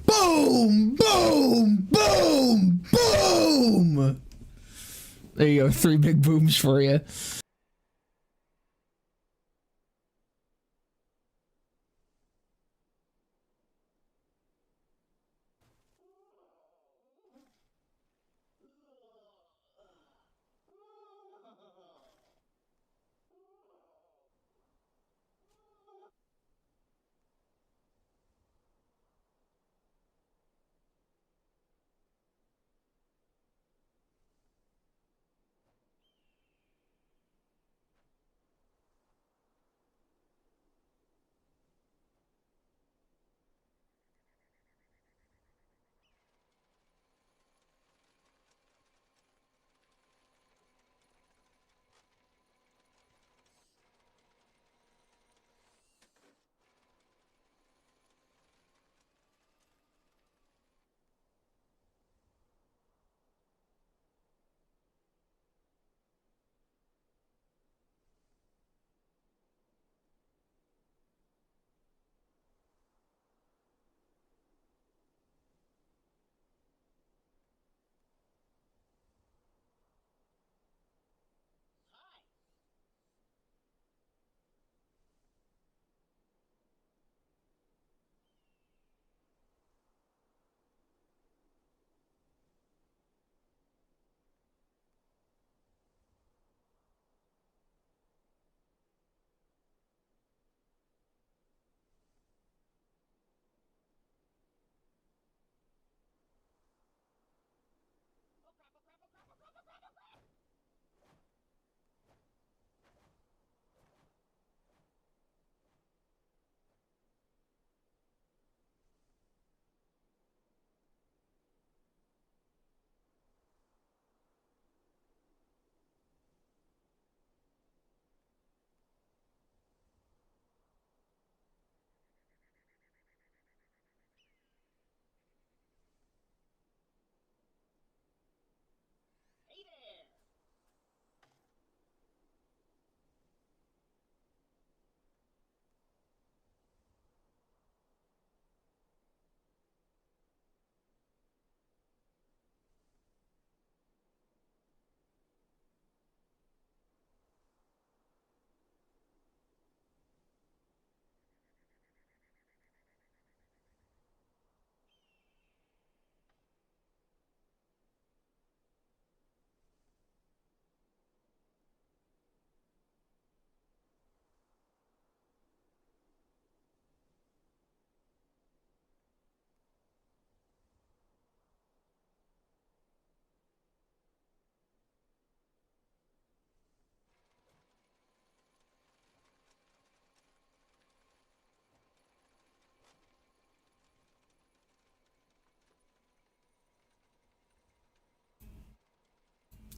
Boom! Boom! Boom! Boom! There you go, 3 big booms for you.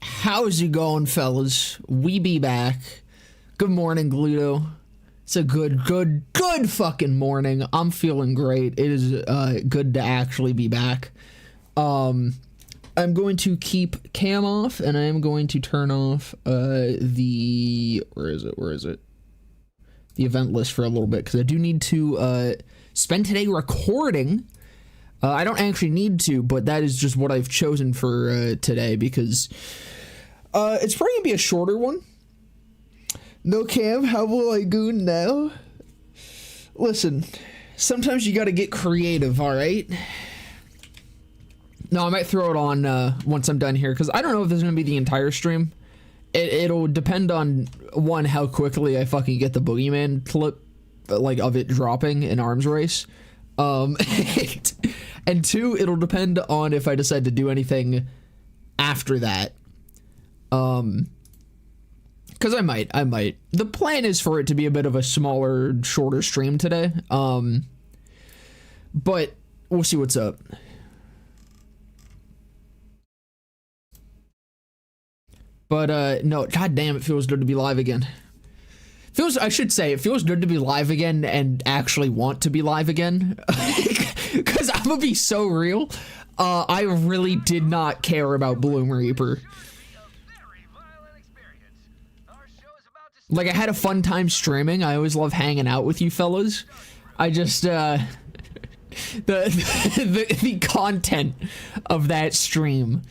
How's it going, fellas? We be back. Good morning, Gluto. It's a good fucking morning. I'm feeling great. It is good to actually be back. I'm going to keep cam off, and I am going to turn off the where is it? The event list for a little bit, because I do need to spend today recording. I don't actually need to, but that is just what I've chosen for today, because it's probably gonna be a shorter one. No cam, how will I goon now? Listen, sometimes you gotta get creative, alright? No, I might throw it on once I'm done here, because I don't know if this is gonna be the entire stream. It'll depend on, one, how quickly I fucking get the boogeyman clip, like, of it dropping in Arms Race. And two, it'll depend on if I decide to do anything after that. Because I might. The plan is for it to be a bit of a smaller, shorter stream today. But we'll see what's up. But, no, goddamn, it feels good to be live again. I should say, it feels good to be live again and actually want to be live again. Because I'm gonna be so real. I really did not care about Bloom Reaper. Like, I had a fun time streaming. I always love hanging out with you fellas. I just, the content of that stream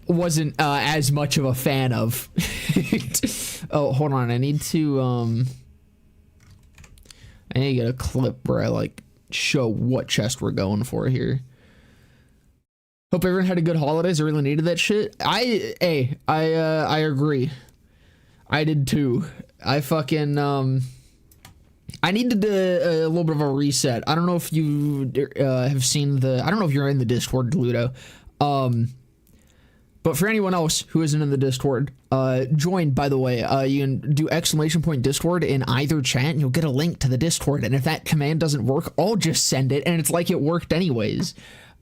wasn't as much of a fan of. Oh, hold on, I need to get a clip where I like show what chest we're going for here. Hope everyone had a good holidays. I really needed that shit. I agree. I did too. I fucking I needed a little bit of a reset. I don't know if you have seen I don't know if you're in the Discord, Ludo. But for anyone else who isn't in the Discord, join, by the way. You can do !Discord in either chat, and you'll get a link to the Discord. And if that command doesn't work, I'll just send it, and it's like it worked anyways.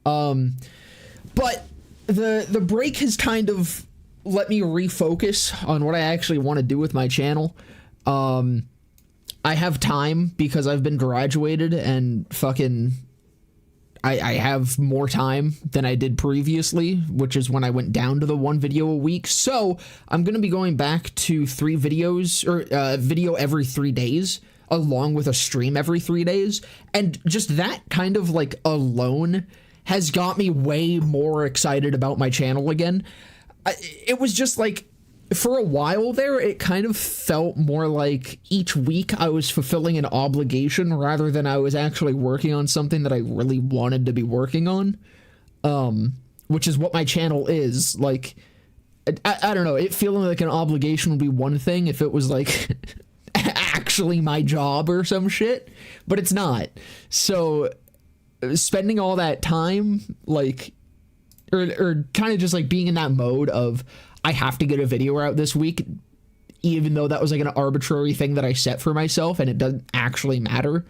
But the break has kind of let me refocus on what I actually want to do with my channel. I have time because I've been graduated and fucking I have more time than I did previously, which is when I went down to the 1 video a week. So I'm going to be going back to 3 videos or video every 3 days, along with a stream every 3 days. And just that kind of like alone has got me way more excited about my channel again. It was just like, for a while there, it kind of felt more like each week I was fulfilling an obligation rather than I was actually working on something that I really wanted to be working on, which is what my channel is. Like, I don't know, it feeling like an obligation would be one thing if it was like actually my job or some shit, but it's not. So spending all that time, like, or kind of just like being in that mode of, I have to get a video out this week, even though that was like an arbitrary thing that I set for myself and it doesn't actually matter.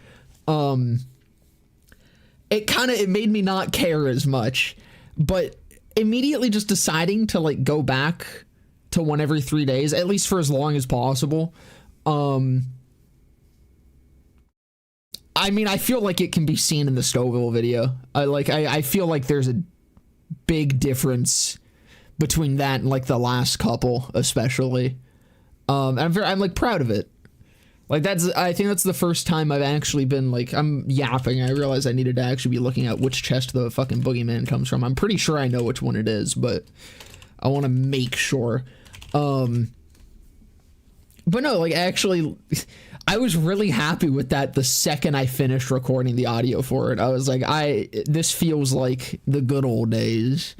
It made me not care as much, but immediately just deciding to like go back to 1 every 3 days, at least for as long as possible. I mean, I feel like it can be seen in the Scoville video. I feel like there's a big difference between that and like the last couple, especially. I'm like proud of it. Like I think that's the first time I've actually been like, I'm yapping. I realized I needed to actually be looking at which chest the fucking boogeyman comes from. I'm pretty sure I know which one it is, but I want to make sure. But no, like actually, I was really happy with that the second I finished recording the audio for it. I was like, this feels like the good old days.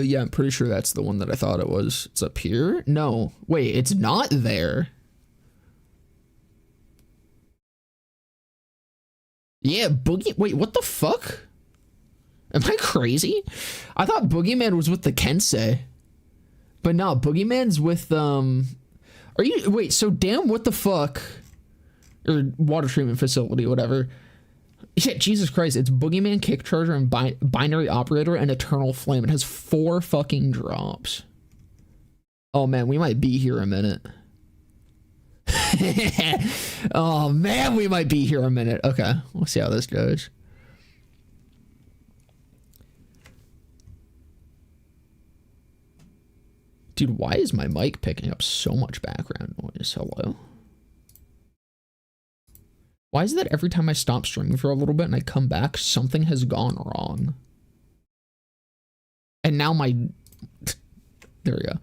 Yeah, I'm pretty sure that's the one that I thought it was. It's up here? No. Wait, it's not there. Yeah, wait, what the fuck? Am I crazy? I thought Boogeyman was with the Kensei. But no, Boogeyman's with, wait, so damn, what the fuck? Or water treatment facility, whatever. Yeah, Jesus Christ, it's Boogeyman, Kick Charger, and Binary Operator, and Eternal Flame. It has 4 fucking drops. Oh man, we might be here a minute. Oh man, we might be here a minute. Okay, we'll see how this goes. Dude, why is my mic picking up so much background noise? Hello? Why is that every time I stop streaming for a little bit and I come back, something has gone wrong? And now my... There we go.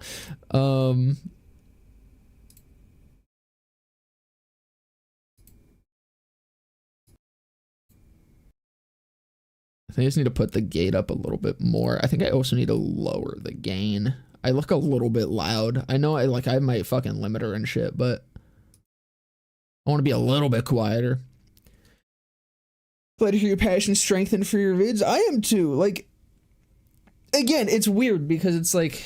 I think I just need to put the gate up a little bit more. I think I also need to lower the gain. I look a little bit loud. I know I have my fucking limiter and shit, but I want to be a little bit quieter. Glad to hear your passion strengthened for your vids. I am too. Like, again, it's weird because it's like,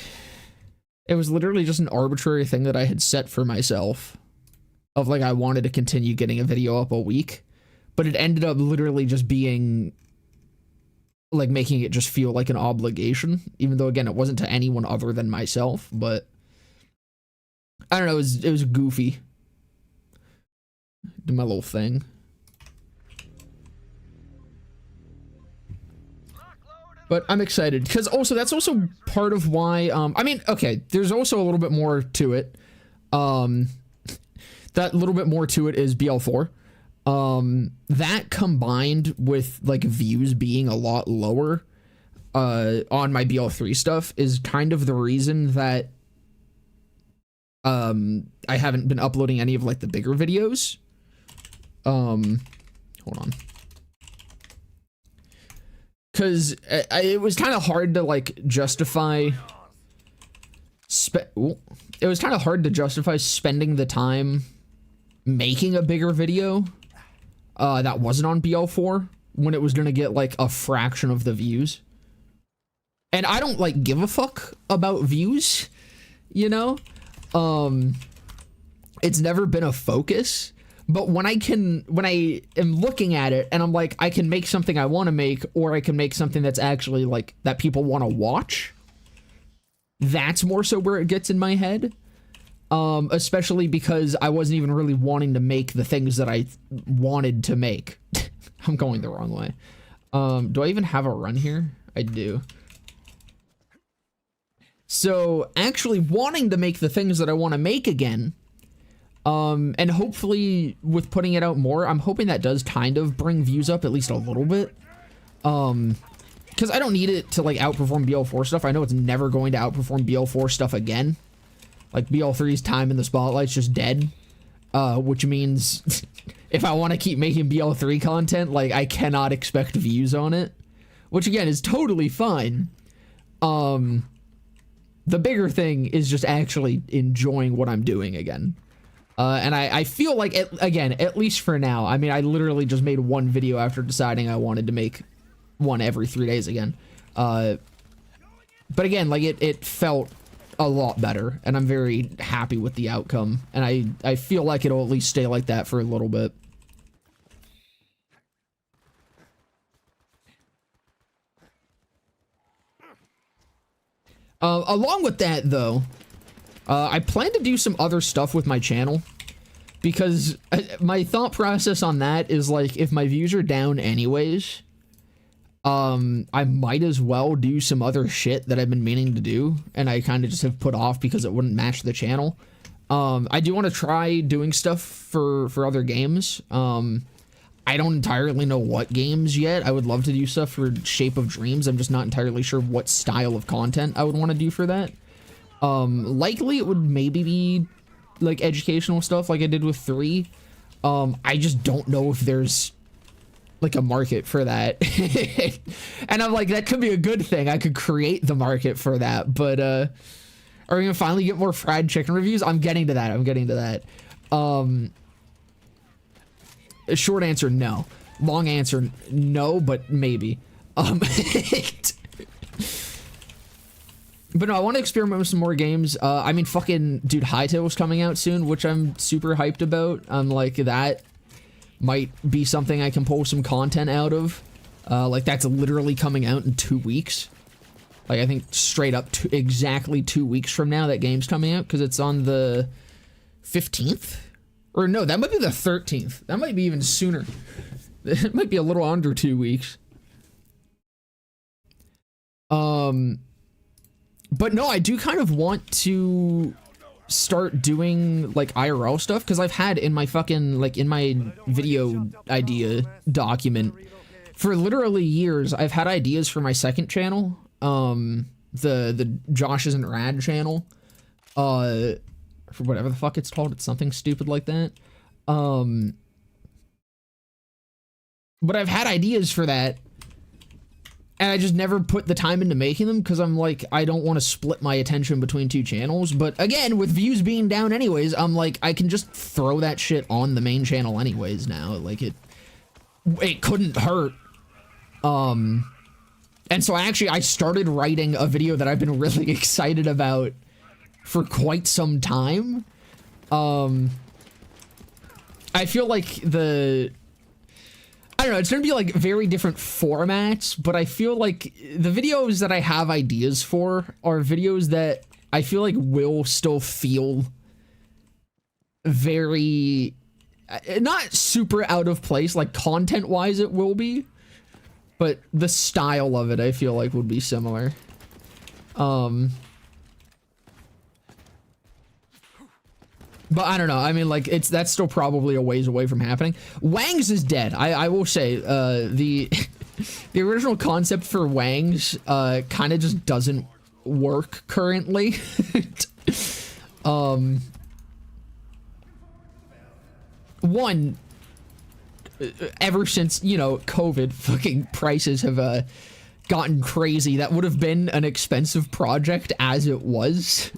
it was literally just an arbitrary thing that I had set for myself of like, I wanted to continue getting a video up a week, but it ended up literally just being like making it just feel like an obligation, even though again, it wasn't to anyone other than myself, but I don't know. It was goofy. Do my little thing. But I'm excited because also that's also part of why, I mean, okay, there's also a little bit more to it. That little bit more to it is BL4. That combined with like views being a lot lower on my BL3 stuff is kind of the reason that I haven't been uploading any of like the bigger videos. Hold on. Because it was kind of hard to like justify it was kind of hard to justify spending the time making a bigger video that wasn't on BL4 when it was gonna get like a fraction of the views. And I don't like give a fuck about views, you know? It's never been a focus. But when I am looking at it and I'm like, I can make something I want to make, or I can make something that's actually like that people want to watch. That's more so where it gets in my head. Especially because I wasn't even really wanting to make the things that I wanted to make. I'm going the wrong way. Do I even have a run here? I do. So actually wanting to make the things that I want to make again, and hopefully with putting it out more, I'm hoping that does kind of bring views up at least a little bit. Because I don't need it to like outperform BL4 stuff. I know it's never going to outperform BL4 stuff again. Like BL3's time in the spotlight's just dead. Which means if I want to keep making BL3 content, like I cannot expect views on it. Which again is totally fine. The bigger thing is just actually enjoying what I'm doing again. And I feel like, again, at least for now, I mean, I literally just made one video after deciding I wanted to make one every 3 days again. But again, like, it felt a lot better, and I'm very happy with the outcome. And I feel like it'll at least stay like that for a little bit. Along with that, though, I plan to do some other stuff with my channel, because my thought process on that is like, if my views are down anyways, I might as well do some other shit that I've been meaning to do, and I kind of just have put off because it wouldn't match the channel. I do want to try doing stuff for other games. I don't entirely know what games yet. I would love to do stuff for Shape of Dreams. I'm just not entirely sure what style of content I would want to do for that. Likely it would maybe be like educational stuff like I did with 3. I just don't know if there's like a market for that. And I'm like, that could be a good thing. I could create the market for that, but are we gonna finally get more fried chicken reviews? I'm getting to that. Short answer, no. Long answer, no, but maybe. But no, I want to experiment with some more games. I mean, fucking, dude, Hytale's coming out soon, which I'm super hyped about. I'm like, that might be something I can pull some content out of. Like, that's literally coming out in 2 weeks. Like, I think straight up exactly 2 weeks from now, that game's coming out, because it's on the 15th? Or no, that might be the 13th. That might be even sooner. It might be a little under 2 weeks. But no, I do kind of want to start doing like IRL stuff, because I've had in my fucking, like, in my video idea document for literally years, I've had ideas for my second channel, the Josh Isn't Rad channel, for whatever the fuck it's called. It's something stupid like that. But I've had ideas for that, and I just never put the time into making them, because I'm like, I don't want to split my attention between 2 channels. But again, with views being down anyways, I'm like, I can just throw that shit on the main channel anyways now. Like, it couldn't hurt. And so I started writing a video that I've been really excited about for quite some time. I feel like I don't know, it's gonna be like very different formats, but I feel like the videos that I have ideas for are videos that I feel like will still feel very, not super out of place, like content-wise it will be, but the style of it, I feel like, would be similar. But I don't know. I mean, like, that's still probably a ways away from happening. Wang's is dead. I will say, the original concept for Wang's kind of just doesn't work currently. One, ever since, you know, COVID, fucking prices have gotten crazy. That would have been an expensive project as it was.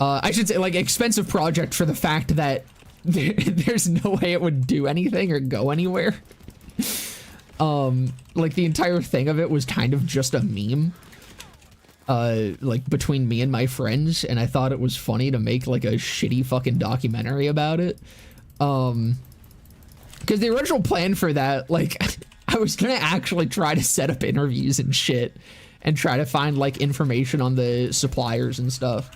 I should say, like, expensive project for the fact that there's no way it would do anything or go anywhere. Like, the entire thing of it was kind of just a meme. Like, between me and my friends, and I thought it was funny to make, like, a shitty fucking documentary about it. Because the original plan for that, like, I was gonna actually try to set up interviews and shit, and try to find, like, information on the suppliers and stuff.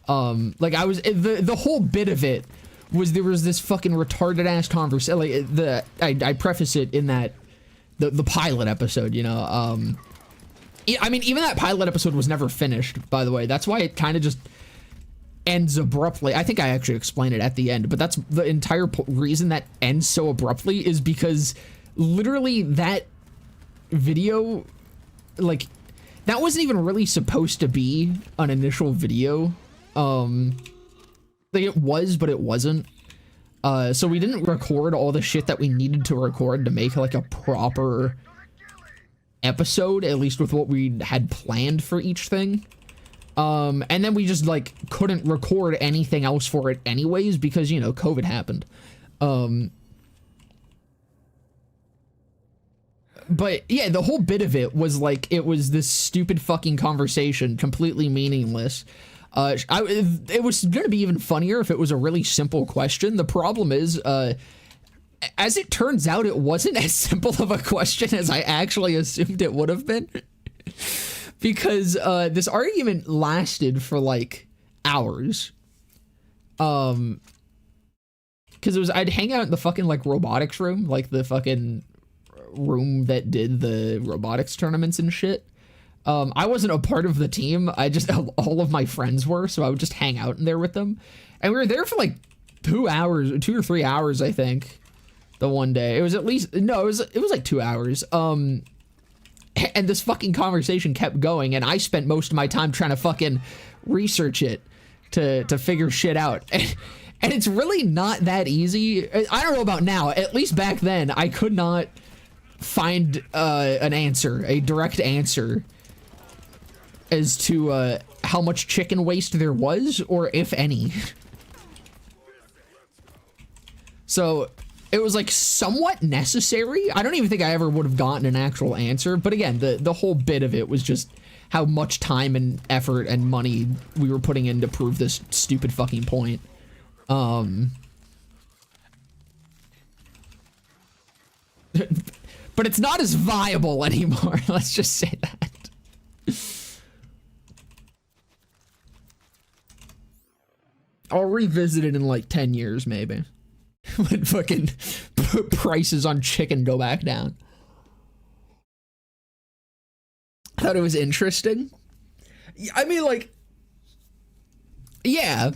Like, the whole bit of it was there was this fucking retarded ass conversation. Like, I preface it in that the pilot episode, you know. I mean, even that pilot episode was never finished, by the way. That's why it kind of just ends abruptly. I think I actually explained it at the end, but that's the entire reason that ends so abruptly is because literally that video, like, that wasn't even really supposed to be an initial video. Like, it was, but it wasn't. So we didn't record all the shit that we needed to record to make, like, a proper episode, at least with what we had planned for each thing. And then we just, like, couldn't record anything else for it anyways because, you know, COVID happened. But yeah, the whole bit of it was like, it was this stupid fucking conversation, completely meaningless. It was gonna be even funnier if it was a really simple question. The problem is, as it turns out, it wasn't as simple of a question as I actually assumed it would have been. Because, this argument lasted for, like, hours. Because I'd hang out in the fucking, like, robotics room, like, the fucking room that did the robotics tournaments and shit. I wasn't a part of the team. All of my friends were, so I would just hang out in there with them. And we were there for like 2 or 3 hours, I think. The one day. It was at least, no, it was like 2 hours. And this fucking conversation kept going, and I spent most of my time trying to fucking research it to figure shit out. And it's really not that easy. I don't know about now. At least back then, I could not find an answer, a direct answer as to how much chicken waste there was, or if any. So it was like somewhat necessary. I don't even think I ever would have gotten an actual answer, but again, the whole bit of it was just how much time and effort and money we were putting in to prove this stupid fucking point. But it's not as viable anymore, let's just say that. I'll revisit it in like 10 years, maybe. When fucking prices on chicken go back down. I thought it was interesting. I mean, like, yeah.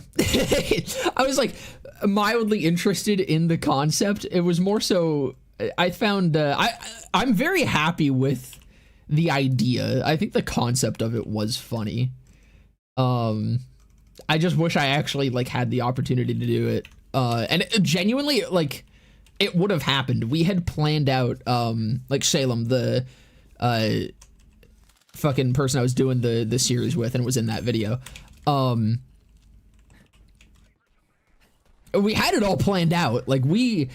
I was like mildly interested in the concept. It was more so, I found, I'm very happy with the idea. I think the concept of it was funny. I just wish I actually like had the opportunity to do it. And it, genuinely, like, it would have happened. We had planned out, like Salem, the, fucking person I was doing the series with and was in that video. We had it all planned out. Like, we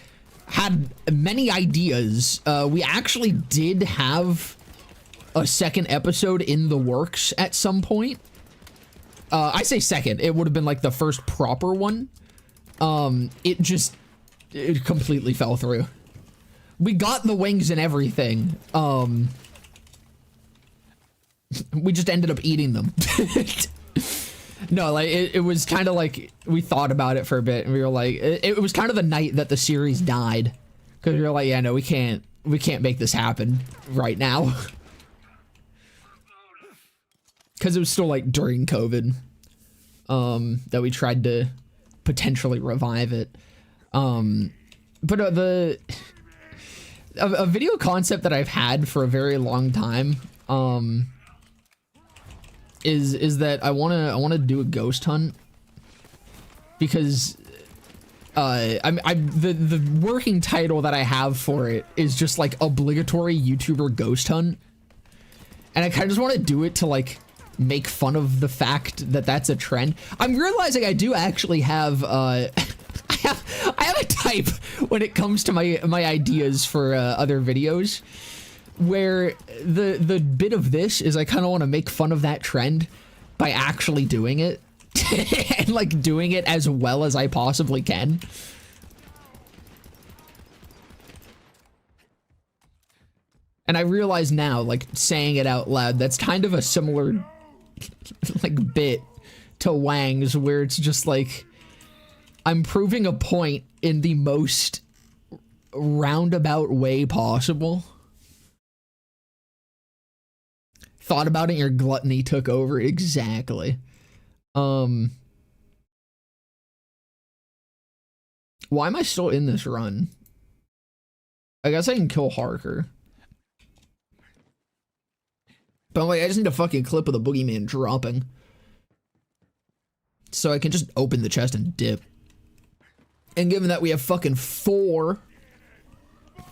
had many ideas. We actually did have a second episode in the works at some point. I say second, it would have been like the first proper one. It completely fell through. We got the wings and everything. We just ended up eating them. No, like, it was kind of like, we thought about it for a bit, and we were like, it was kind of the night that the series died. Because we were like, yeah, no, we can't we can't make this happen right now. Because it was still like during COVID that we tried to potentially revive it. But a video concept that I've had for a very long time is that I wanna do a ghost hunt, because the working title that I have for it is just like obligatory YouTuber ghost hunt, and I kind of just want to do it to like make fun of the fact that that's a trend. I'm realizing I do actually have I have a type when it comes to my ideas for other videos, where the bit of this is I kind of want to make fun of that trend by actually doing it and like doing it as well as I possibly can. And I realize now, like, saying it out loud, that's kind of a similar like bit to Wang's, where it's just like I'm proving a point in the most roundabout way possible. Thought about it, your gluttony took over. Exactly. Why am I still in this run? I guess I can kill Harker. But I'm like, I just need a fucking clip of the boogeyman dropping, so I can just open the chest and dip. And given that we have fucking 4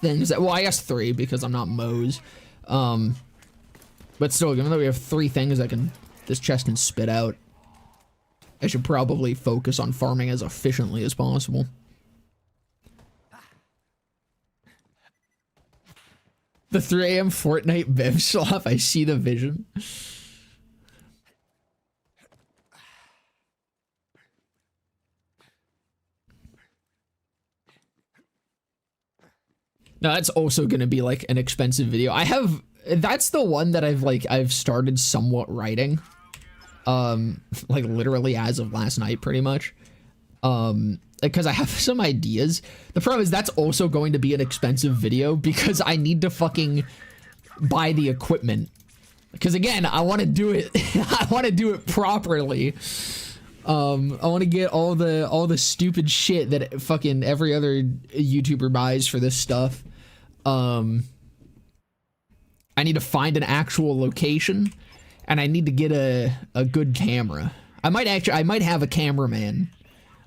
things that, well, I guess 3 because I'm not Mose. But still, given that we have 3 things that this chest can spit out, I should probably focus on farming as efficiently as possible. The 3 AM Fortnite Bev slop, I see the vision. No, that's also gonna be like an expensive video. That's the one that I've started somewhat writing. Like literally as of last night, pretty much. Because I have some ideas. The problem is that's also going to be an expensive video because I need to fucking buy the equipment. Because again, I want to do it. I want to do it properly. I want to get all the stupid shit that fucking every other YouTuber buys for this stuff. I need to find an actual location, and I need to get a good camera. I might have a cameraman.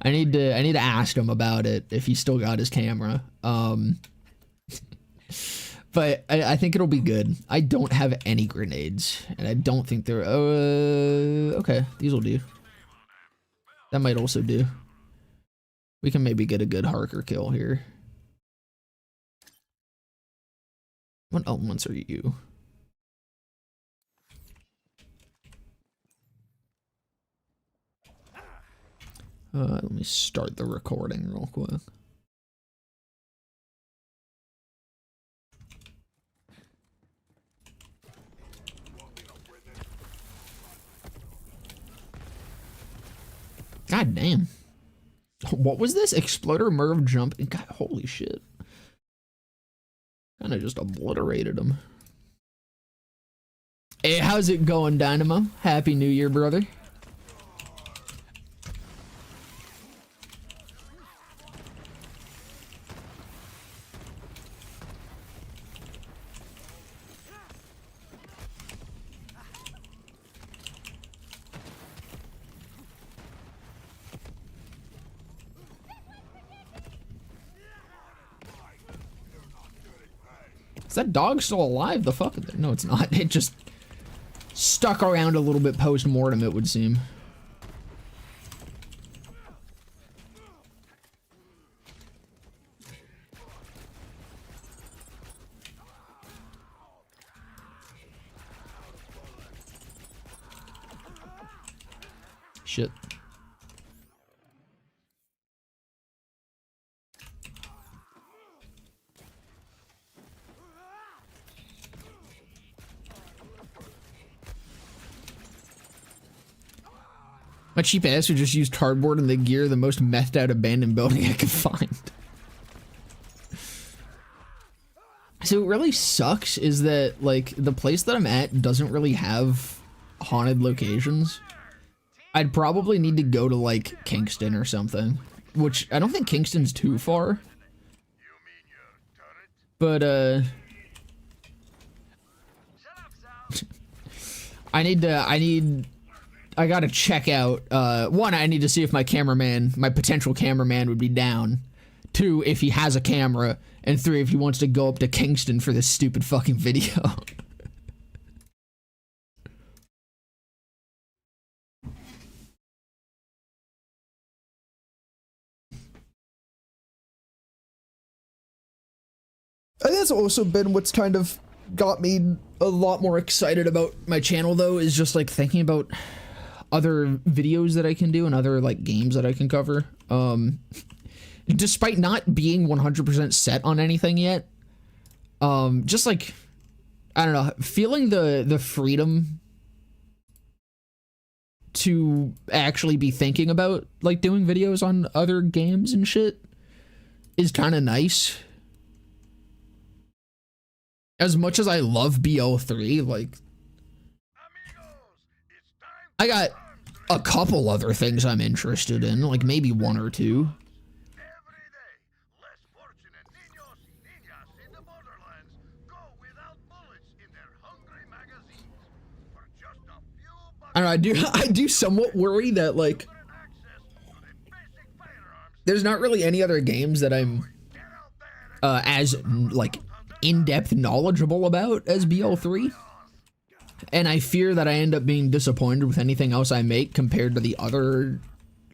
I need to ask him about it if he's still got his camera. But I think it'll be good. I don't have any grenades, and I don't think they're okay, these will do. That might also do. We can maybe get a good Harker kill here. What elements are you? Let me start the recording real quick. God damn. What was this? Exploder Merv jump? God, holy shit. Kinda just obliterated him. Hey, how's it going, Dynamo? Happy New Year, brother. Is that dog still alive? The fuck? No, it's not. It just stuck around a little bit post-mortem, it would seem. Shit. My cheap ass would just use cardboard and the gear, the most methed out abandoned building I could find. So what really sucks is that, like, the place that I'm at doesn't really have haunted locations. I'd probably need to go to, like, Kingston or something. Which, I don't think Kingston's too far. But, I gotta check out, one, I need to see if my potential cameraman would be down. 2, if he has a camera. And 3, if he wants to go up to Kingston for this stupid fucking video. And that's also been what's kind of got me a lot more excited about my channel, though, is just like thinking about other videos that I can do and other like games that I can cover. Despite not being 100% set on anything yet, just like, I don't know, feeling the freedom to actually be thinking about like doing videos on other games and shit is kind of nice. As much as I love BL3, like, I got a couple other things I'm interested in, like maybe 1 or 2. I don't know, I do somewhat worry that, like, there's not really any other games that I'm as, like, in-depth knowledgeable about as BL3. And I fear that I end up being disappointed with anything else I make compared to the other,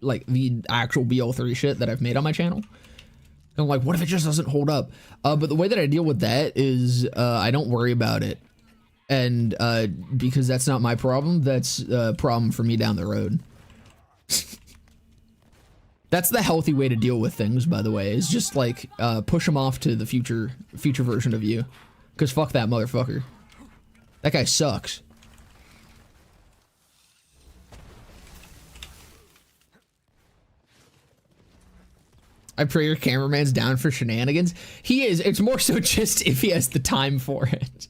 like, the actual BL3 shit that I've made on my channel. I'm like, what if it just doesn't hold up? But the way that I deal with that is I don't worry about it. And because that's not my problem, that's a problem for me down the road. That's the healthy way to deal with things, by the way, is just like push them off to the future version of you. Because fuck that motherfucker. That guy sucks. I pray your cameraman's down for shenanigans. He is. It's more so just if he has the time for it.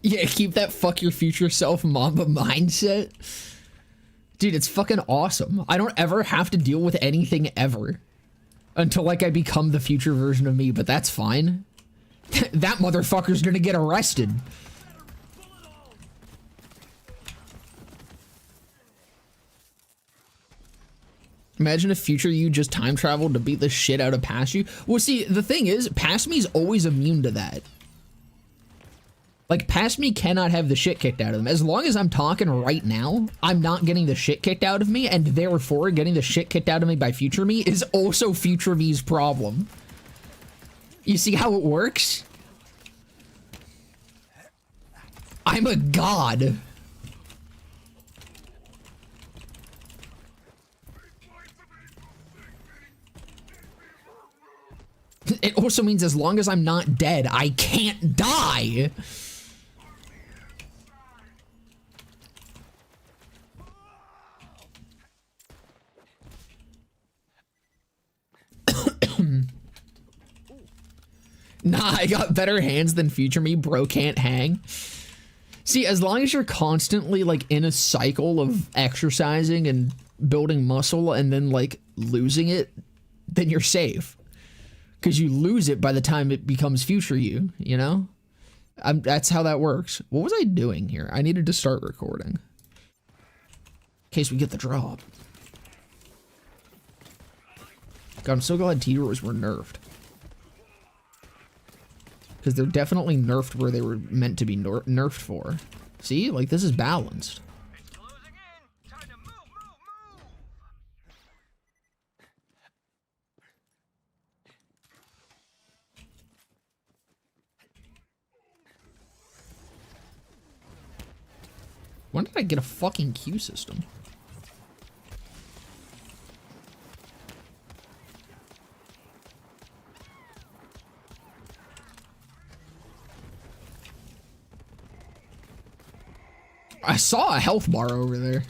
Yeah, keep that fuck your future self mamba mindset. Dude, it's fucking awesome. I don't ever have to deal with anything ever. Until, like, I become the future version of me, but that's fine. That motherfucker's gonna get arrested. Imagine if future you just time traveled to beat the shit out of past you. Well, see, the thing is, past me's always immune to that. Like, past me cannot have the shit kicked out of them. As long as I'm talking right now, I'm not getting the shit kicked out of me, and therefore getting the shit kicked out of me by future me is also future me's problem. You see how it works? I'm a god. It also means as long as I'm not dead, I can't die. Nah, I got better hands than future me, bro can't hang. See, as long as you're constantly, like, in a cycle of exercising and building muscle and then, like, losing it, then you're safe. Because you lose it by the time it becomes future you, you know? That's how that works. What was I doing here? I needed to start recording. In case we get the drop. God, I'm so glad T-Roars were nerfed. Because they're definitely nerfed where they were meant to be nerfed for. See? Like, this is balanced. When did I get a fucking queue system? I saw a health bar over there.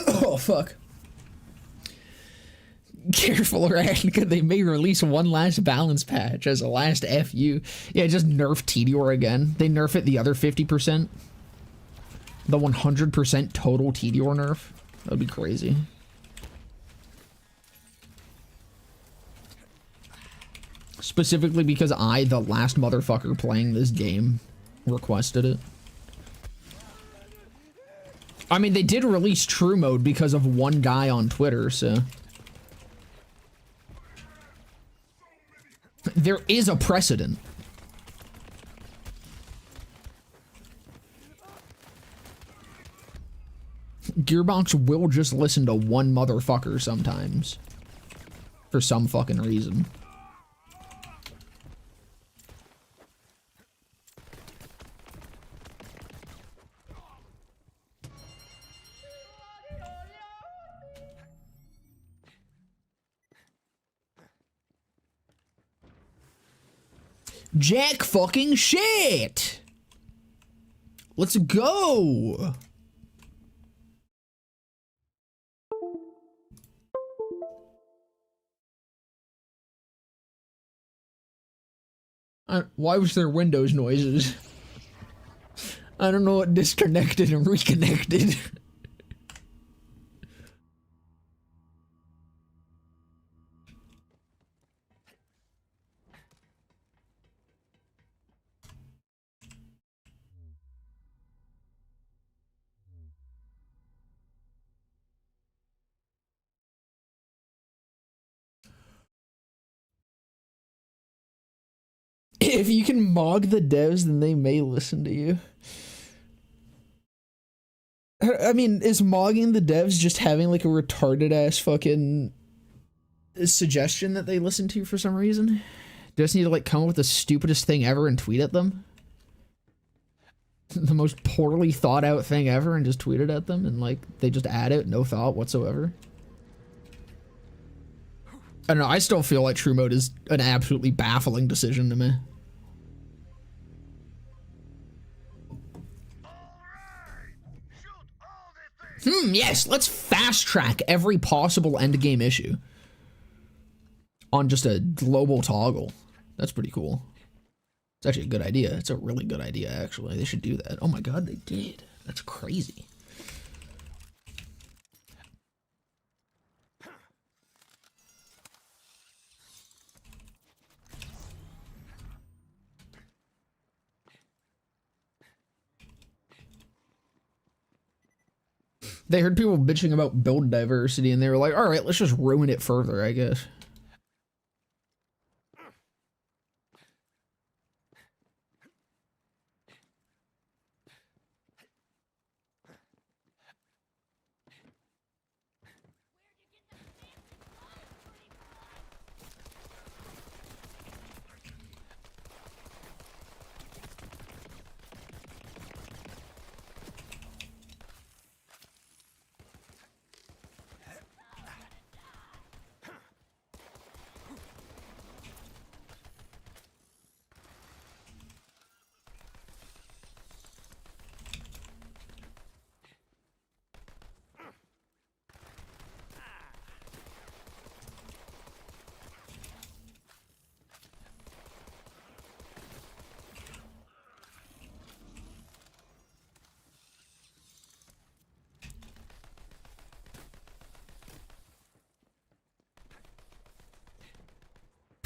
Oh, fuck. Careful, Arachnica. They may release one last balance patch as a last FU. Yeah, just nerf Tediore again. They nerf it the other 50%. The 100% total Tediore nerf. That would be crazy. Specifically because I, the last motherfucker playing this game, requested it. I mean, they did release True Mode because of one guy on Twitter, so... There is a precedent. Gearbox will just listen to one motherfucker sometimes. For some fucking reason. Jack fucking shit! Let's go! Why was there Windows noises? I don't know what disconnected and reconnected. If you can mog the devs, then they may listen to you. I mean, is mogging the devs just having like a retarded ass fucking suggestion that they listen to for some reason? Do you just need to like come up with the stupidest thing ever and tweet at them? The most poorly thought out thing ever and just tweet it at them and like they just add it, no thought whatsoever? I don't know, I still feel like True Mode is an absolutely baffling decision to me. Yes, let's fast track every possible endgame issue on just a global toggle. That's pretty cool. It's actually a good idea. It's a really good idea, actually. They should do that. Oh my god, they did. That's crazy. They heard people bitching about build diversity and they were like, all right, let's just ruin it further, I guess.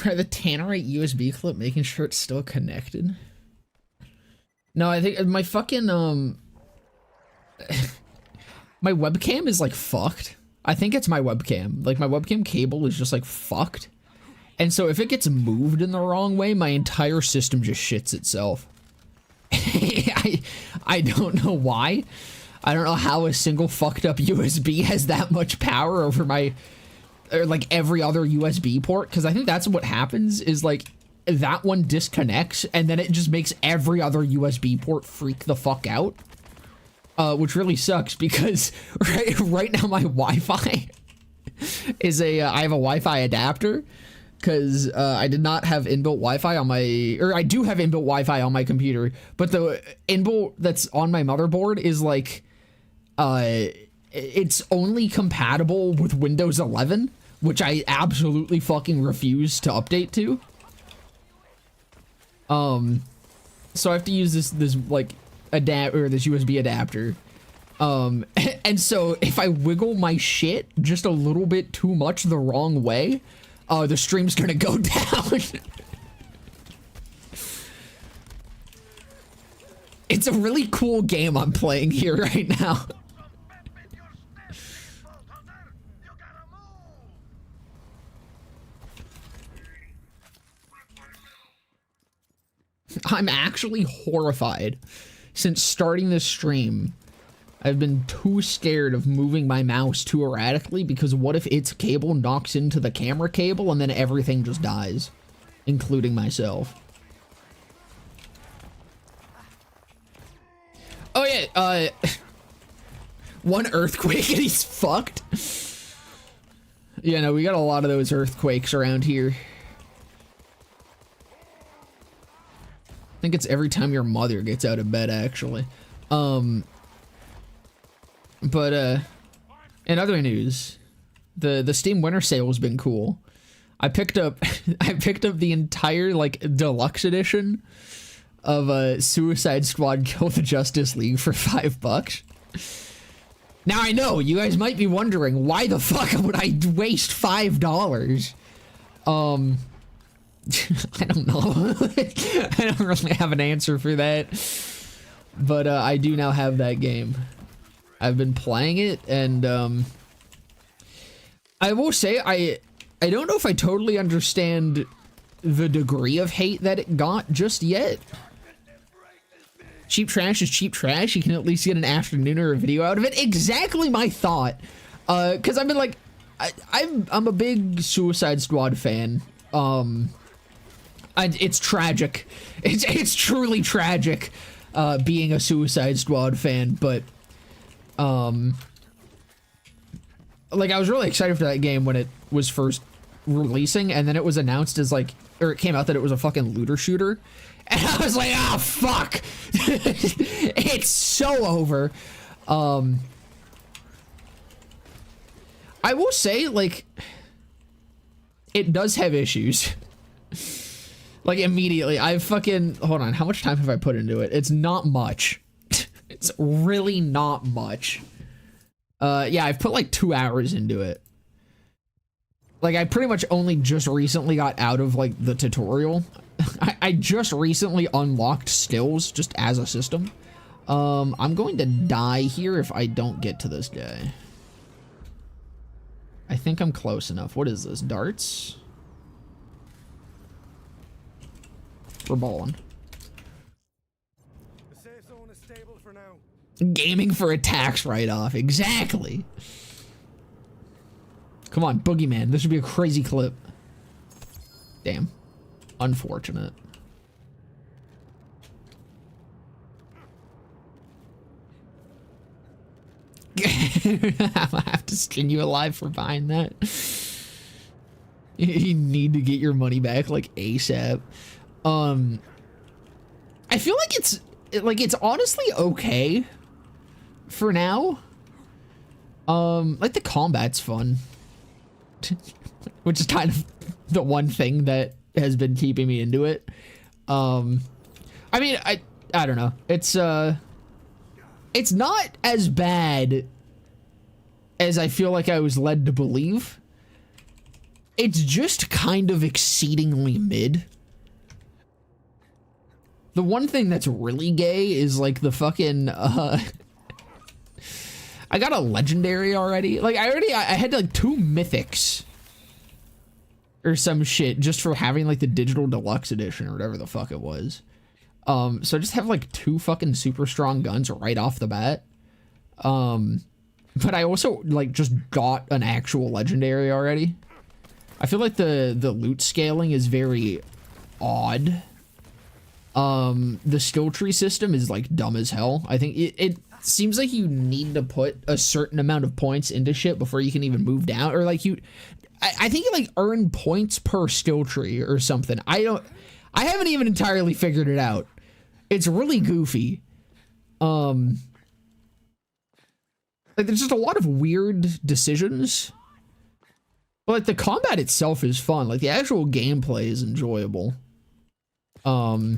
The Tannerite USB clip, making sure it's still connected. No, I think my fucking My webcam is like fucked. I think it's my webcam. Like my webcam cable is just like fucked. And so if it gets moved in the wrong way, my entire system just shits itself. I don't know why. I don't know how a single fucked up USB has that much power over my, or like every other USB port. Cause I think that's what happens is like that one disconnects and then it just makes every other USB port freak the fuck out. Which really sucks because right now my Wi-Fi is I have a Wi-Fi adapter because I did not have inbuilt Wi-Fi on my, or I do have inbuilt Wi-Fi on my computer, but the inbuilt that's on my motherboard is like, it's only compatible with Windows 11, which I absolutely fucking refuse to update to. So I have to use this like this USB adapter. And so if I wiggle my shit just a little bit too much the wrong way, the stream's gonna go down. It's a really cool game I'm playing here right now. I'm actually horrified. Since starting this stream, I've been too scared of moving my mouse too erratically because what if its cable knocks into the camera cable and then everything just dies, including myself. Oh yeah, one earthquake and he's fucked. Yeah, no, we got a lot of those earthquakes around here. I think it's every time your mother gets out of bed, actually. But, in other news, the Steam Winter Sale has been cool. I picked up, the entire, like, deluxe edition of, Suicide Squad Kill the Justice League for $5. Now, I know, you guys might be wondering, why the fuck would I waste $5? I don't know. I don't really have an answer for that. But I do now have that game. I've been playing it and I will say I don't know if I totally understand the degree of hate that it got just yet. Cheap trash is cheap trash. You can at least get an afternoon or a video out of it. Exactly my thought. Cause I've been like I'm a big Suicide Squad fan. It's tragic. It's truly tragic, being a Suicide Squad fan, but, like, I was really excited for that game when it was first releasing, and then it was announced as, like, or it came out that it was a fucking looter shooter, and I was like, ah, fuck! It's so over. I will say, like, it does have issues. Like, immediately, hold on, how much time have I put into it? It's not much. It's really not much. Yeah, I've put like 2 hours into it. Like, I pretty much only just recently got out of, like, the tutorial. I just recently unlocked stills, just as a system. I'm going to die here if I don't get to this guy. I think I'm close enough. What is this, darts? We're balling. The safe zone is stable for now. Gaming for a tax write-off. Exactly. Come on, Boogeyman. This would be a crazy clip. Damn. Unfortunate. I have to skin you alive for buying that. You need to get your money back like ASAP. I feel like it's honestly okay for now. Like the combat's fun, which is kind of the one thing that has been keeping me into it. I mean, I don't know. It's not as bad as I feel like I was led to believe. It's just kind of exceedingly mid. The one thing that's really gay is like the fucking, I got a legendary already. Like, I had like 2 mythics. Or some shit, just for having, like, the digital deluxe edition, or whatever the fuck it was. So I just have, like, 2 fucking super strong guns right off the bat. But I also, like, just got an actual legendary already. I feel like the loot scaling is very odd. The skill tree system is, like, dumb as hell. I think it seems like you need to put a certain amount of points into shit before you can even move down, or, like, I think you, like, earn points per skill tree or something. I haven't even entirely figured it out. It's really goofy. Like, there's just a lot of weird decisions. But, like, the combat itself is fun. Like, the actual gameplay is enjoyable. It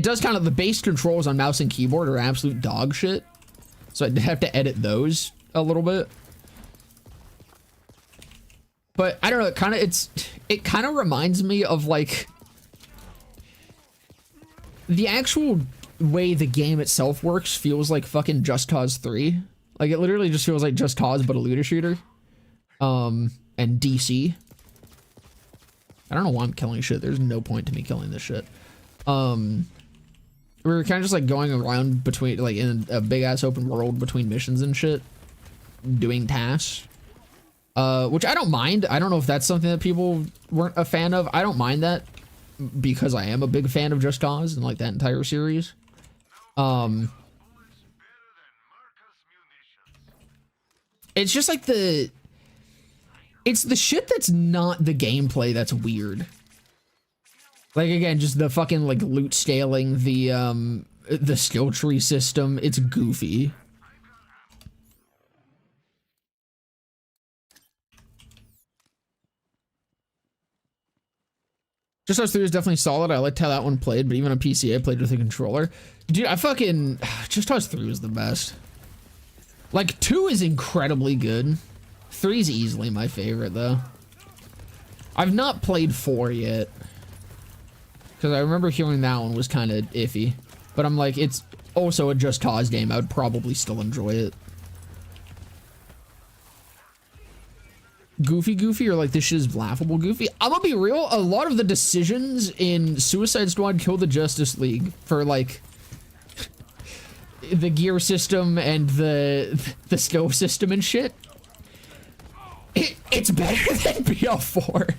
does kind of, the base controls on mouse and keyboard are absolute dog shit. So I'd have to edit those a little bit. But I don't know, it kind of reminds me of, like, the actual way the game itself works feels like fucking Just Cause 3. Like, it literally just feels like Just Cause, but a looter shooter. And DC. I don't know why I'm killing shit. There's no point to me killing this shit. We were kind of just, like, going around between, like, in a big-ass open world between missions and shit. Doing tasks. Which I don't mind. I don't know if that's something that people weren't a fan of. I don't mind that because I am a big fan of Just Cause and, like, that entire series. It's just like it's the shit that's not the gameplay that's weird. Like, again, just the fucking, like, loot scaling, the skill tree system. It's goofy. Just Cause 3 is definitely solid. I liked how that one played, but even on PC, I played with a controller. Dude, I fucking... Just Cause 3 was the best. Like, 2 is incredibly good. 3 is easily my favorite, though. I've not played 4 yet. Because I remember hearing that one was kind of iffy. But I'm like, it's also a Just Cause game. I would probably still enjoy it. Goofy, or like this shit is laughable goofy. I'm gonna be real, a lot of the decisions in Suicide Squad Kill the Justice League for, like, the gear system and the skill system and shit, it's better than BL4.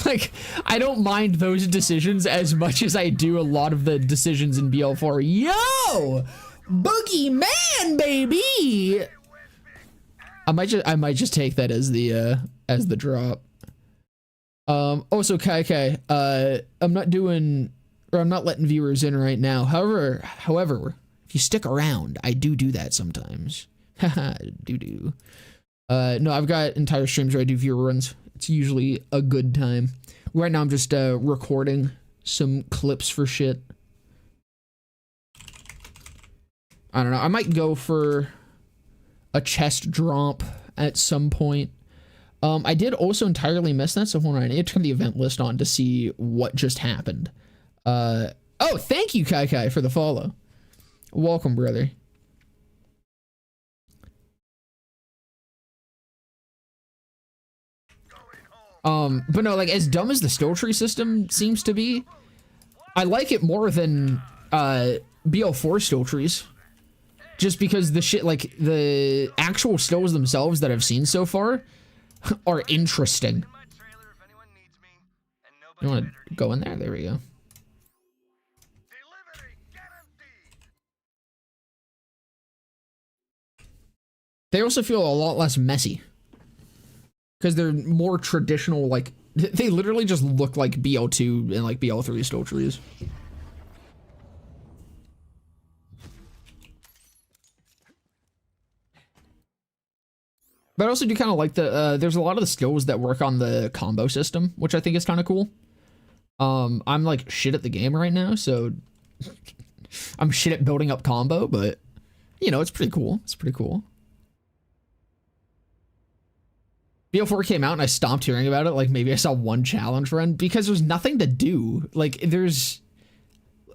Like, I don't mind those decisions as much as I do a lot of the decisions in BL4. Yo! Boogey Man, baby! I might just take that as the drop. Also, Kai, I'm not letting viewers in right now. However, if you stick around, I do that sometimes. Haha, do. No, I've got entire streams where I do viewer runs. It's usually a good time. Right now I'm just recording some clips for shit. I don't know. I might go for a chest drop at some point. I did also entirely miss that, so hold on. I need to turn the event list on to see what just happened. Oh, thank you, Kai, for the follow. Welcome, brother. But no, like, as dumb as the skill tree system seems to be, I like it more than BL4 skill trees. Just because the shit, like, the actual skills themselves that I've seen so far are interesting. You want to go in there? There we go. They also feel a lot less messy. Because they're more traditional, like, they literally just look like BL2 and, like, BL3 skill trees. But I also do kind of like there's a lot of the skills that work on the combo system, which I think is kind of cool. I'm like shit at the game right now, so I'm shit at building up combo, but you know, it's pretty cool. It's pretty cool. BL4 came out and I stopped hearing about it. Like maybe I saw one challenge run because there's nothing to do. Like this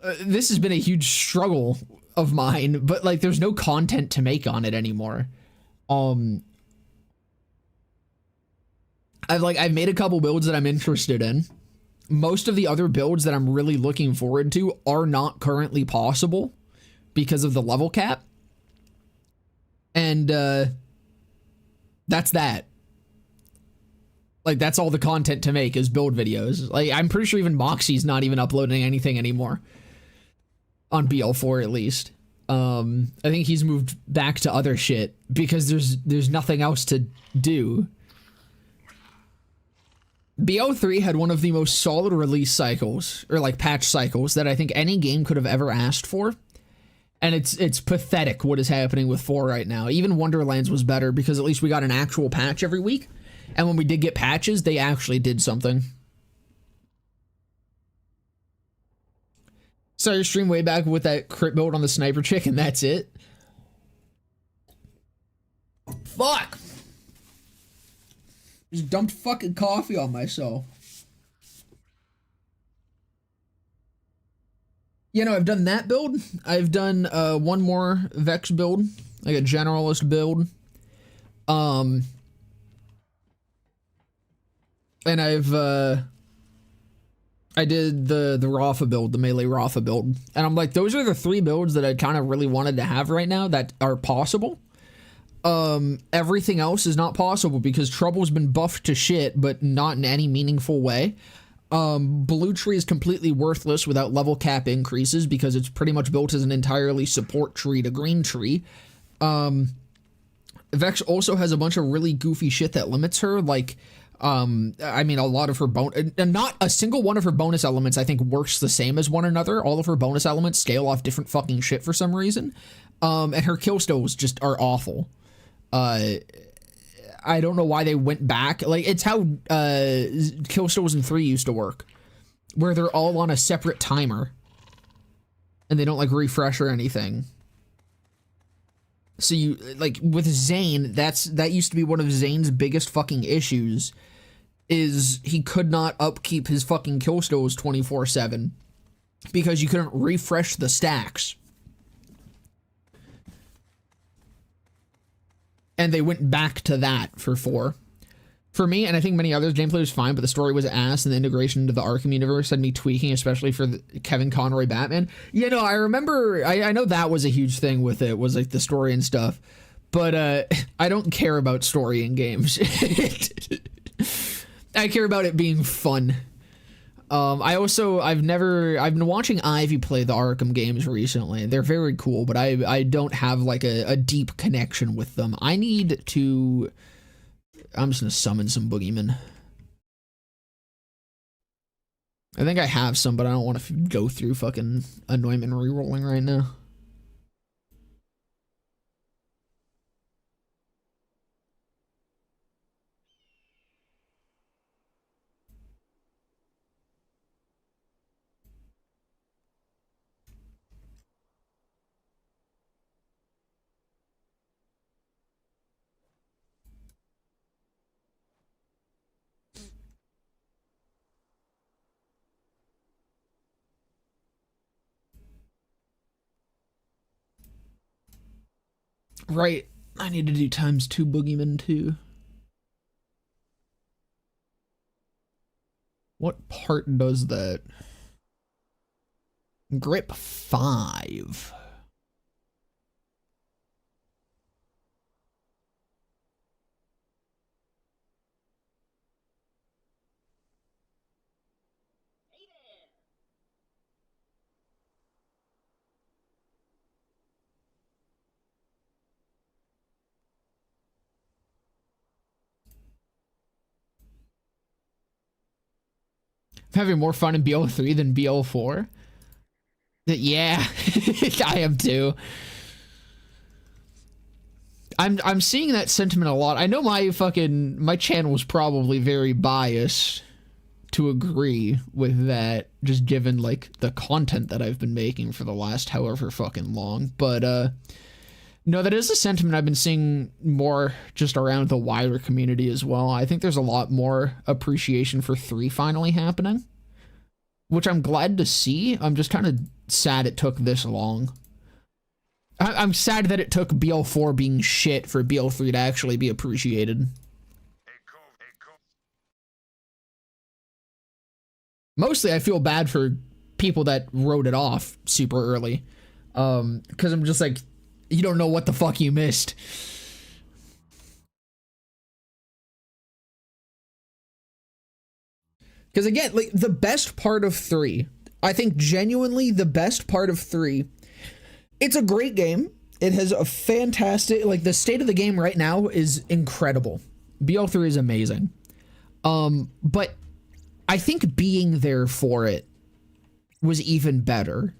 has been a huge struggle of mine, but like there's no content to make on it anymore. I've made a couple builds that I'm interested in. Most of the other builds that I'm really looking forward to are not currently possible because of the level cap. And that's that. Like, that's all the content to make is build videos. Like, I'm pretty sure even Moxie's not even uploading anything anymore. On BL4, at least. I think he's moved back to other shit because there's nothing else to do. BL3 had one of the most solid release cycles, or like patch cycles, that I think any game could have ever asked for. And it's pathetic what is happening with 4 right now. Even Wonderlands was better because at least we got an actual patch every week. And when we did get patches, they actually did something. So your stream way back with that crit build on the sniper chick, and that's it. Fuck! Just dumped fucking coffee on myself. You know, I've done that build. I've done one more Vex build, like a generalist build. And I did the Rafa build, the melee Rafa build. And I'm like, those are the 3 builds that I kind of really wanted to have right now that are possible. Everything else is not possible because Trouble's been buffed to shit, but not in any meaningful way. Blue Tree is completely worthless without level cap increases because it's pretty much built as an entirely support tree to green tree. Vex also has a bunch of really goofy shit that limits her, like, I mean, a lot of her not a single one of her bonus elements, I think, works the same as one another. All of her bonus elements scale off different fucking shit for some reason. And her kill stills just are awful. I don't know why they went back. Like, it's how kill stills in 3 used to work, where they're all on a separate timer and they don't like refresh or anything. So you, like, with Zane, that used to be one of Zane's biggest fucking issues, is he could not upkeep his fucking kill stills 24/7 because you couldn't refresh the stacks. And they went back to that for 4. For me, and I think many others, gameplay was fine, but the story was ass, and the integration into the Arkham universe had me tweaking, especially for the Kevin Conroy Batman. You know, I remember, I know that was a huge thing with it, was like the story and stuff, but I don't care about story in games. I care about it being fun. I've been watching Ivy play the Arkham games recently. They're very cool, but I don't have like a deep connection with them. I'm just gonna summon some boogeymen. I think I have some, but I don't want to go through fucking Anointment rerolling right now. Right, I need to do ×2 boogeymen too. What part does that? Grip 5. Having more fun in BL3 than BL4? Yeah, I am too. I'm seeing that sentiment a lot. I know my channel was probably very biased to agree with that, just given like the content that I've been making for the last however fucking long. But no, that is a sentiment I've been seeing more just around the wider community as well. I think there's a lot more appreciation for 3 finally happening, which I'm glad to see. I'm just kind of sad it took this long. I'm sad that it took BL4 being shit for BL3 to actually be appreciated. Mostly, I feel bad for people that wrote it off super early. Because I'm just like, you don't know what the fuck you missed. Because again, like, the best part of 3, I think genuinely the best part of 3, it's a great game. It has a fantastic, like, the state of the game right now is incredible. BL3 is amazing. But I think being there for it was even better.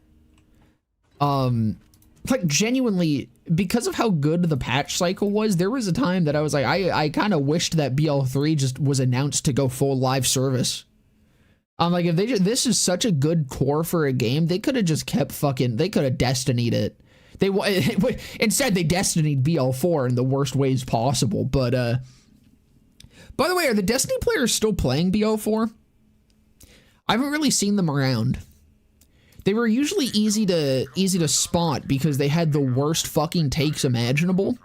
Like, genuinely, because of how good the patch cycle was, there was a time that I was like, I kind of wished that BL3 just was announced to go full live service. I'm like, if they just, this is such a good core for a game, they could have just kept fucking, they could have Destinied it. Instead, they Destinied BL4 in the worst ways possible. But, by the way, are the Destiny players still playing BL4? I haven't really seen them around. They were usually easy to spot because they had the worst fucking takes imaginable.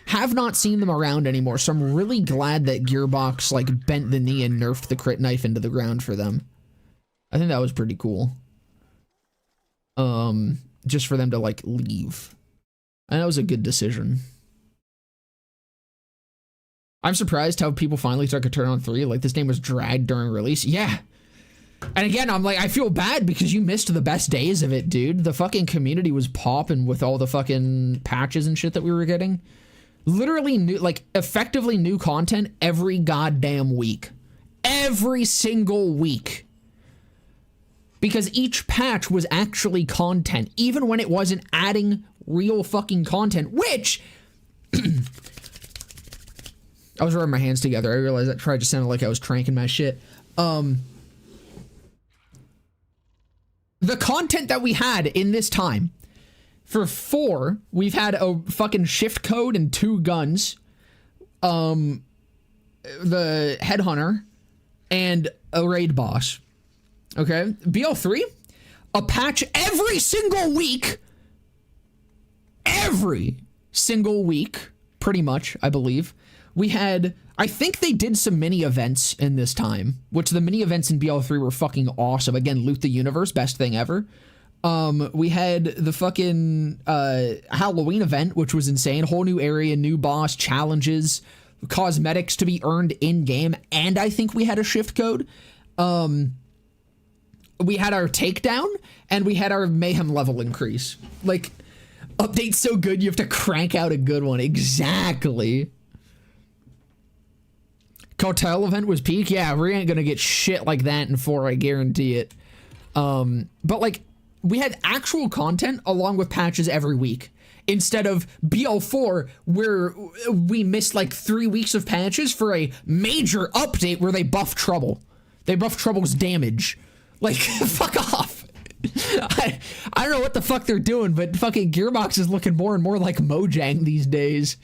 Have not seen them around anymore, so I'm really glad that Gearbox, like, bent the knee and nerfed the crit knife into the ground for them. I think that was pretty cool. Just for them to, like, leave. And that was a good decision. I'm surprised how people finally took a turn on 3. Like, this game was dragged during release. Yeah. And again, I'm like, I feel bad because you missed the best days of it, dude. The fucking community was popping with all the fucking patches and shit that we were getting. Literally new, like, effectively new content every goddamn week. Every single week. Because each patch was actually content, even when it wasn't adding real fucking content, which... I was rubbing my hands together. I realized that tried to sound like I was tranking my shit. The content that we had in this time, for 4, we've had a fucking shift code and 2 guns, the headhunter, and a raid boss. Okay, BL3, a patch every single week, pretty much, I believe. We had, I think they did some mini events in this time, which the mini events in BL3 were fucking awesome. Again, loot the universe, best thing ever. We had the fucking Halloween event, which was insane. Whole new area, new boss, challenges, cosmetics to be earned in-game, and I think we had a shift code. We had our takedown, and we had our mayhem level increase. Like, update's so good, you have to crank out a good one. Exactly. Cartel event was peak. Yeah, we ain't gonna get shit like that in 4, I guarantee it. But, like, we had actual content along with patches every week. Instead of BL4, where we missed, like, 3 weeks of patches for a major update where they buffed Trouble. They buffed Trouble's damage. Like, fuck off. I don't know what the fuck they're doing, but fucking Gearbox is looking more and more like Mojang these days.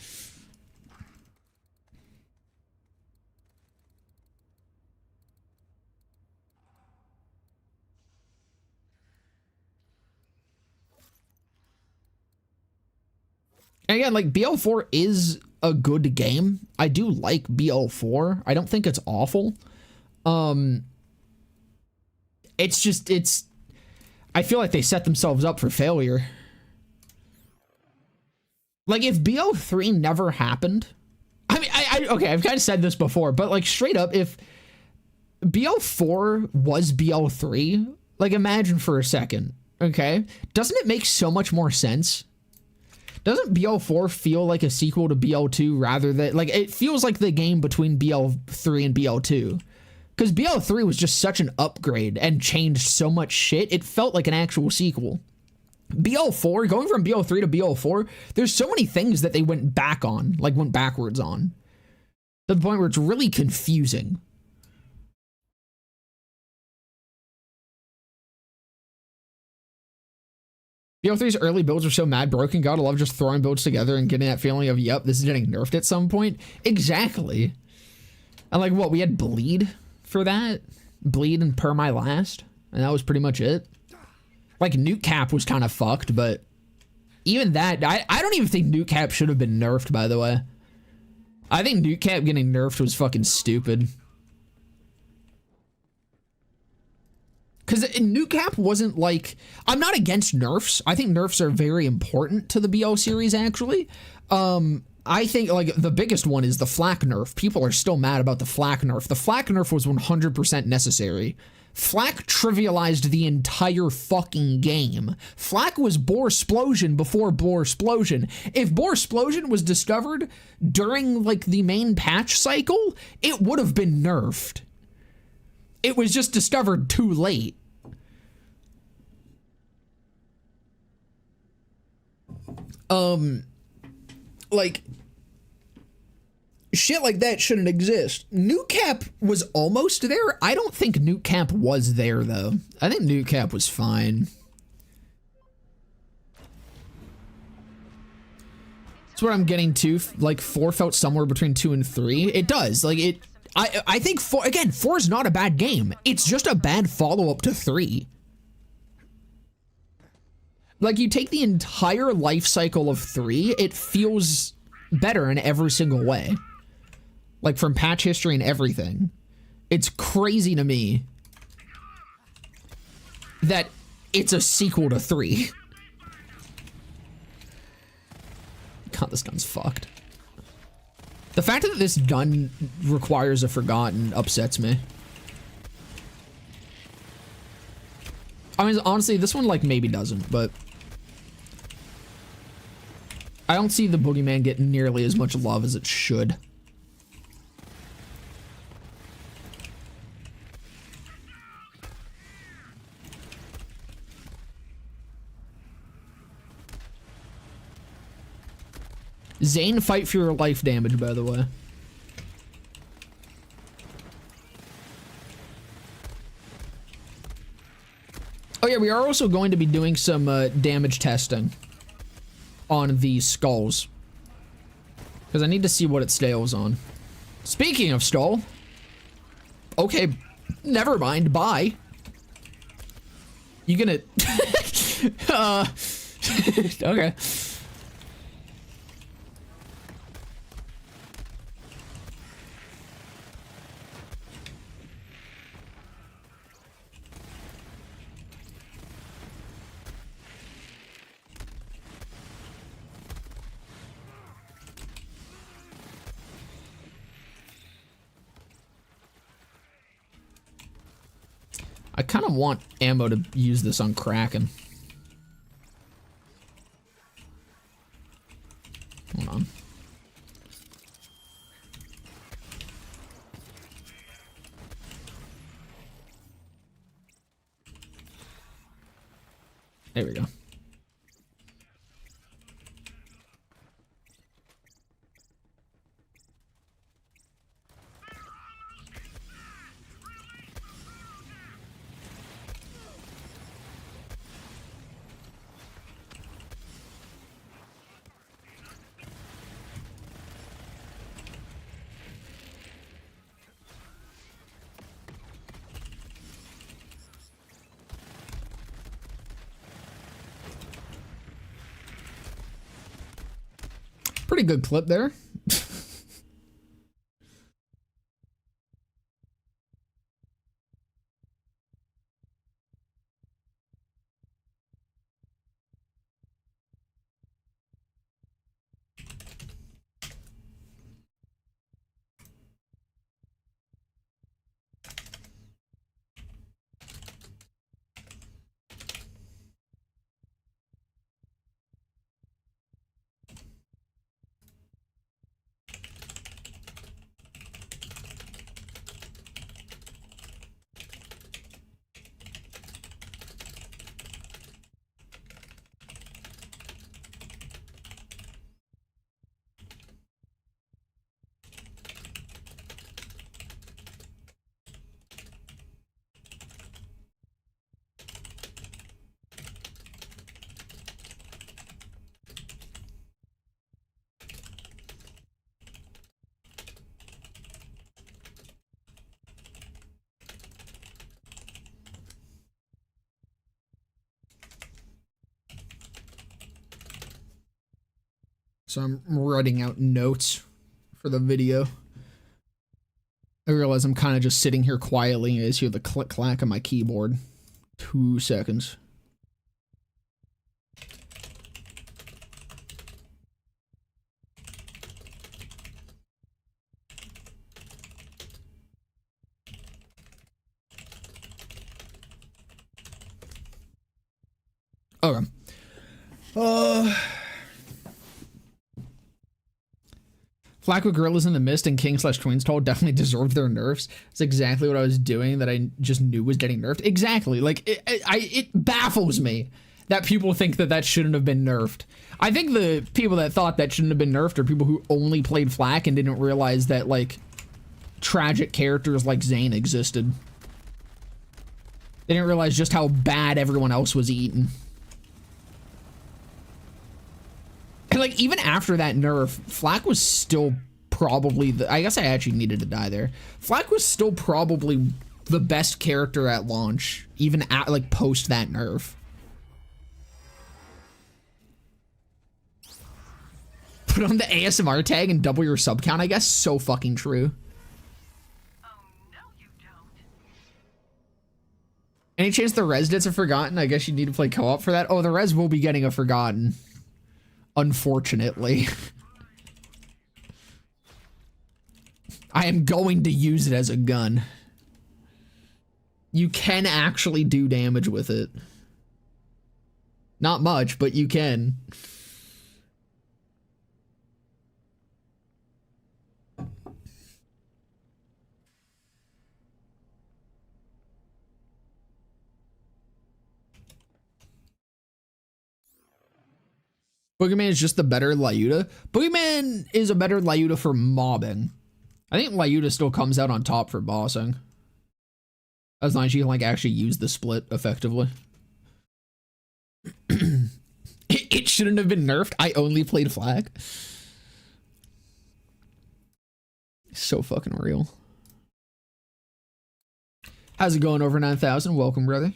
And again, like, BL4 is a good game. I do like BL4. I don't think it's awful. It's just, I feel like they set themselves up for failure. Like, if BL3 never happened, I mean, okay, I've kind of said this before, but, like, straight up, if BL4 was BL3, like, imagine for a second, okay? Doesn't it make so much more sense? Doesn't BL4 feel like a sequel to BL2 rather than, like, it feels like the game between BL3 and BL2. Because BL3 was just such an upgrade and changed so much shit, it felt like an actual sequel. BL4, going from BL3 to BL4, there's so many things that they went back on, like went backwards on. To the point where it's really confusing. BL3's early builds are so mad broken, gotta love just throwing builds together and getting that feeling of, yep, this is getting nerfed at some point. Exactly. And like, what, we had Bleed for that? Bleed and Per My Last? And that was pretty much it. Like, Nuke Cap was kind of fucked, but even that, I don't even think Nuke Cap should have been nerfed, by the way. I think Nuke Cap getting nerfed was fucking stupid. Because Nuke Cap wasn't like... I'm not against nerfs. I think nerfs are very important to the BL series, actually. I think, like, the biggest one is the flak nerf. People are still mad about the flak nerf. The flak nerf was 100% necessary. Flak trivialized the entire fucking game. Flak was Boar-splosion before Boar-splosion. If Boar-splosion was discovered during, like, the main patch cycle, it would have been nerfed. It was just discovered too late. Like, shit like that shouldn't exist. Nuke Cap was almost there. I don't think Nuke Cap was there, though. I think Nuke Cap was fine. That's what I'm getting to. Like, 4 felt somewhere between 2 and 3. It does. Like, it... I think 4, again, 4 is not a bad game. It's just a bad follow-up to 3. Like, you take the entire life cycle of 3, it feels better in every single way. Like, from patch history and everything. It's crazy to me that it's a sequel to 3. God, this gun's fucked. The fact that this gun requires a Forgotten upsets me. I mean, honestly, this one, like, maybe doesn't, but... I don't see the Boogeyman getting nearly as much love as it should. Zane, fight for your life damage, by the way. Oh yeah, we are also going to be doing some damage testing on these skulls. Because I need to see what it scales on. Speaking of skull. Okay, never mind, bye. You gonna... okay. I kind of want ammo to use this on Kraken. Hold on. There we go. Pretty good clip there. So I'm writing out notes for the video. I realize I'm kind of just sitting here quietly as you hear the click clack on my keyboard. 2 seconds. Okay. Flak with Gorillas in the Mist and King/Twins Toll definitely deserved their nerfs. It's exactly what I was doing that I just knew was getting nerfed. Exactly. Like, it baffles me that people think that that shouldn't have been nerfed. I think the people that thought that shouldn't have been nerfed are people who only played Flak and didn't realize that, like, tragic characters like Zane existed. They didn't realize just how bad everyone else was eaten. And like, even after that nerf, Flak was still probably I guess I actually needed to die there. Flak was still probably the best character at launch, even at, like, post that nerf. Put on the ASMR tag and double your sub count, I guess. So fucking true. Oh, no, you don't. Any chance the res gets a Forgotten? I guess you need to play co-op for that. Oh, the res will be getting a Forgotten. Unfortunately. I am going to use it as a gun. You can actually do damage with it. Not much, but you can. Boogeyman is just the better Lyuda. Boogeyman is a better Lyuda for mobbing. I think Lyuda still comes out on top for bossing. As long as you can, like, actually use the split effectively. It shouldn't have been nerfed. I only played Flag. So fucking real. How's it going over 9,000? Welcome, brother.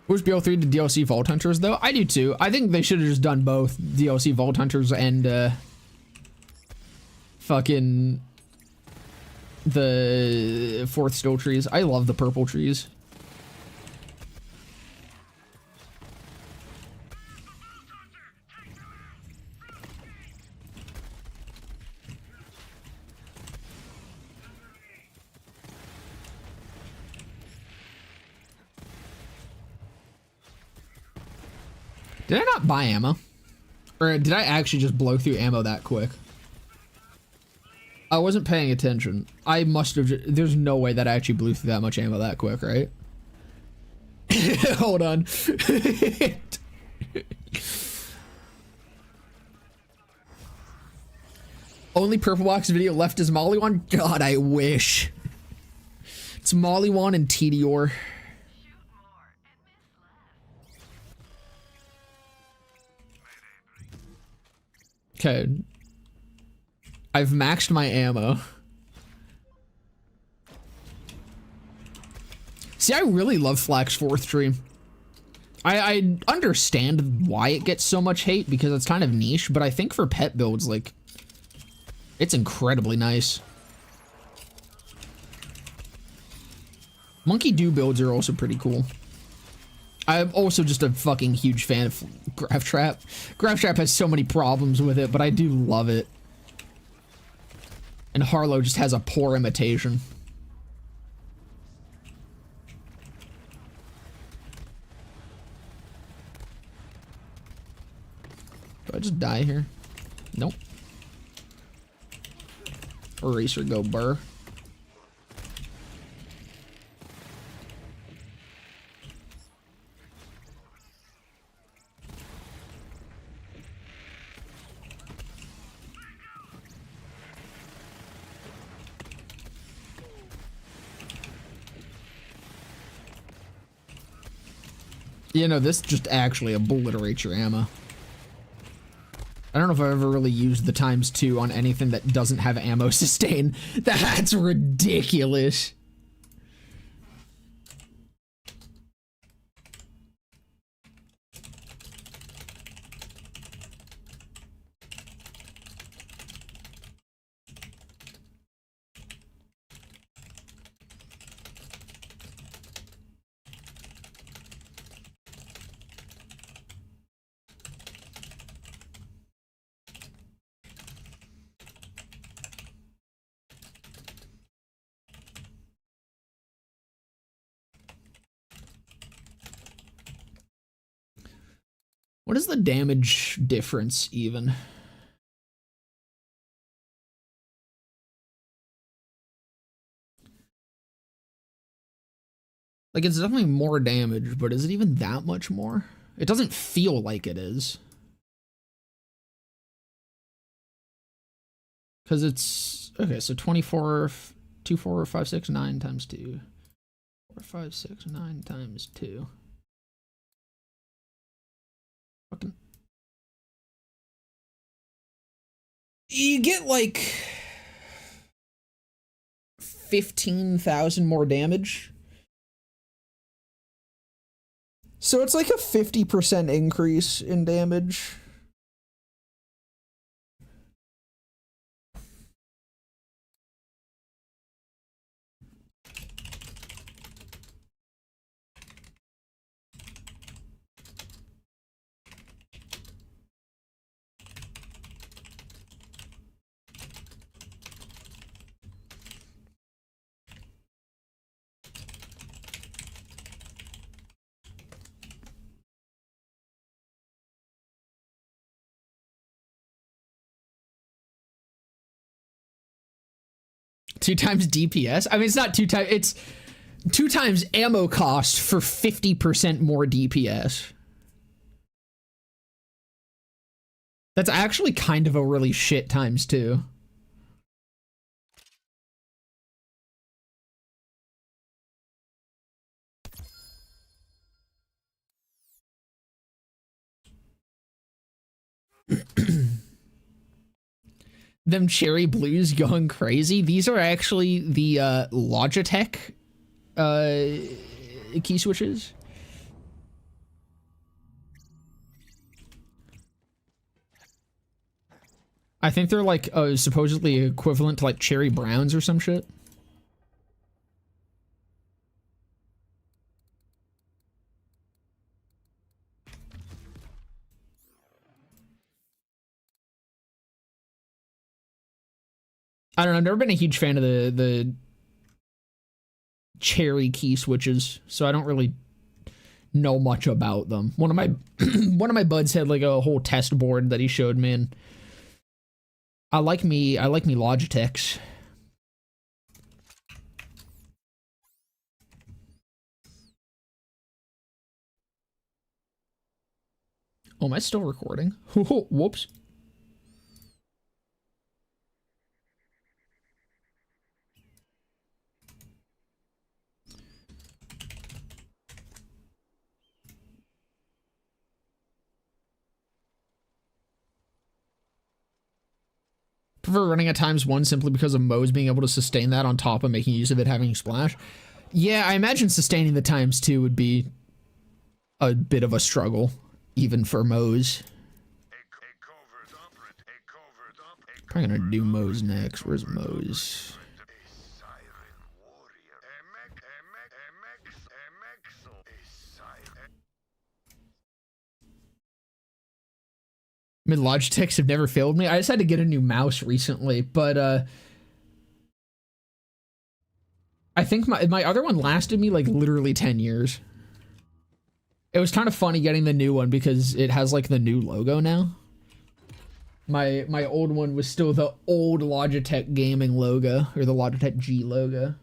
Wish BL3 did DLC Vault Hunters, though. I do too. I think they should have just done both DLC Vault Hunters and fucking the 4th Still Trees. I love the purple trees. Did I not buy ammo? Or did I actually just blow through ammo that quick? I wasn't paying attention. I must have there's no way that I actually blew through that much ammo that quick, right? Hold on. Only Purple Box video left is Mollywan? God, I wish. It's Mollywan and Tedior. Okay. I've maxed my ammo. See, I really love Flak's 4th tree. I understand why it gets so much hate because it's kind of niche, but I think for pet builds, like, it's incredibly nice. Monkey Do builds are also pretty cool. I'm also just a fucking huge fan of Graph Trap. Graph Trap has so many problems with it, but I do love it. And Harlow just has a poor imitation. Do I just die here? Nope. Eraser go burr. You know, this just actually obliterates your ammo. I don't know if I've ever really used the ×2 on anything that doesn't have ammo sustain. That's ridiculous. What is the damage difference even? Like, it's definitely more damage, but is it even that much more? It doesn't feel like it is. Because it's... Okay, so 24... 2, 4, 5, 6, 9 times 2. 4, 5, 6, 9 times 2. Fucking... You get, like... 15,000 more damage. So it's like a 50% increase in damage. Two times DPS? I mean, it's not 2 times, it's 2 times ammo cost for 50% more DPS. That's actually kind of a really shit times 2. Them cherry blues going crazy. These are actually the Logitech key switches. I think they're like supposedly equivalent to like cherry browns or some shit. I don't know, I've never been a huge fan of the cherry key switches, so I don't really know much about them. One of my buds had like a whole test board that he showed me, and I like me Logitechs. Oh, am I still recording? Whoops. Prefer running at ×1 simply because of Mo's being able to sustain that on top of making use of it having splash. Yeah, I imagine sustaining the ×2 would be a bit of a struggle, even for Mo's. Probably gonna do Mo's next. Where's Mo's? I mean, Logitechs have never failed me. I just had to get a new mouse recently, but I think my other one lasted me like literally 10 years. It was kind of funny getting the new one because it has like the new logo now. My old one was still the old Logitech gaming logo, or the Logitech G logo,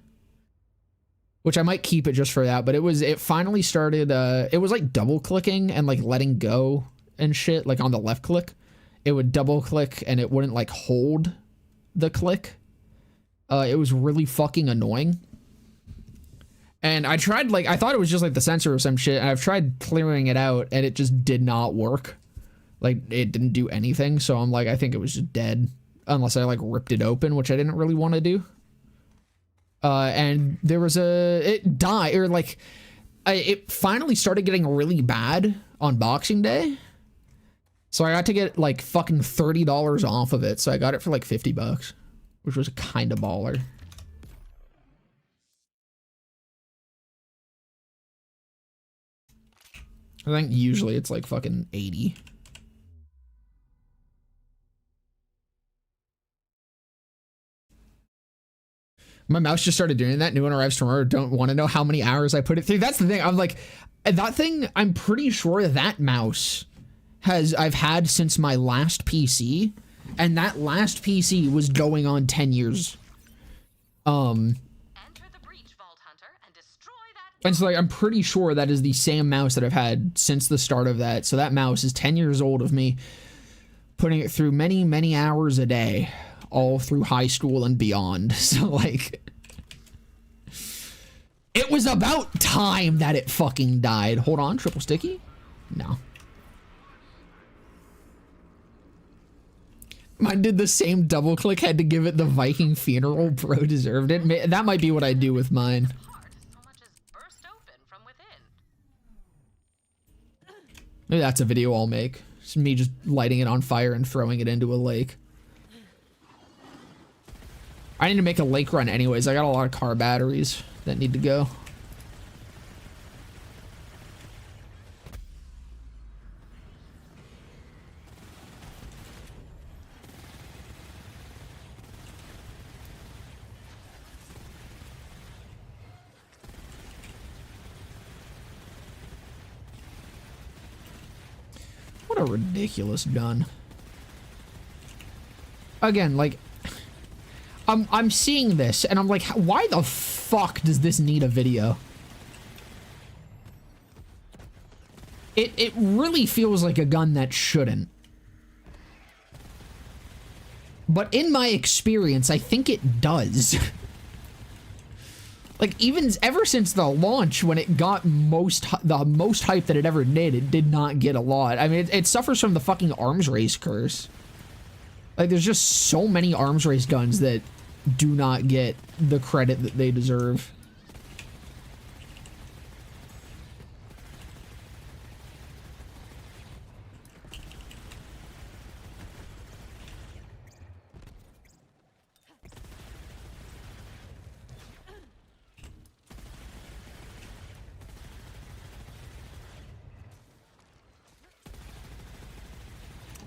which I might keep it just for that. But it finally started. It was like double clicking and like letting go and shit, like on the left click. It would double click and it wouldn't like hold the click. It was really fucking annoying. And I tried, like, I thought it was just like the sensor or some shit, and I've tried clearing it out and it just did not work. Like, it didn't do anything, so I'm like, I think it was just dead. Unless I like ripped it open, which I didn't really want to do. And there was it died, or like, it finally started getting really bad on Boxing Day. So I got to get like fucking $30 off of it. So I got it for like $50, which was kind of baller. I think usually it's like fucking 80. My mouse just started doing that. New one arrives tomorrow. Don't want to know how many hours I put it through. That's the thing. I'm like, that thing, I'm pretty sure that mouse I've had since my last PC, and that last PC was going on 10 years. Enter the breach, Vault Hunter, and destroy that. And so like I'm pretty sure that is the same mouse that I've had since the start of that. So that mouse is 10 years old of me putting it through many, many hours a day, all through high school and beyond. So like it was about time that it fucking died. Hold on, triple sticky? No. Mine did the same double click, had to give it the Viking funeral. Bro deserved it. That might be what I do with mine. Heart so much as burst open from within. Maybe that's a video I'll make. It's me just lighting it on fire and throwing it into a lake. I need to make a lake run anyways. I got a lot of car batteries that need to go. What a ridiculous gun. Again, like, I'm seeing this and I'm like, why the fuck does this need a video? It really feels like a gun that shouldn't. But in my experience, I think it does. Like, even ever since the launch, when it got the most hype that it ever did, it did not get a lot. I mean, it suffers from the fucking arms race curse. Like, there's just so many arms race guns that do not get the credit that they deserve.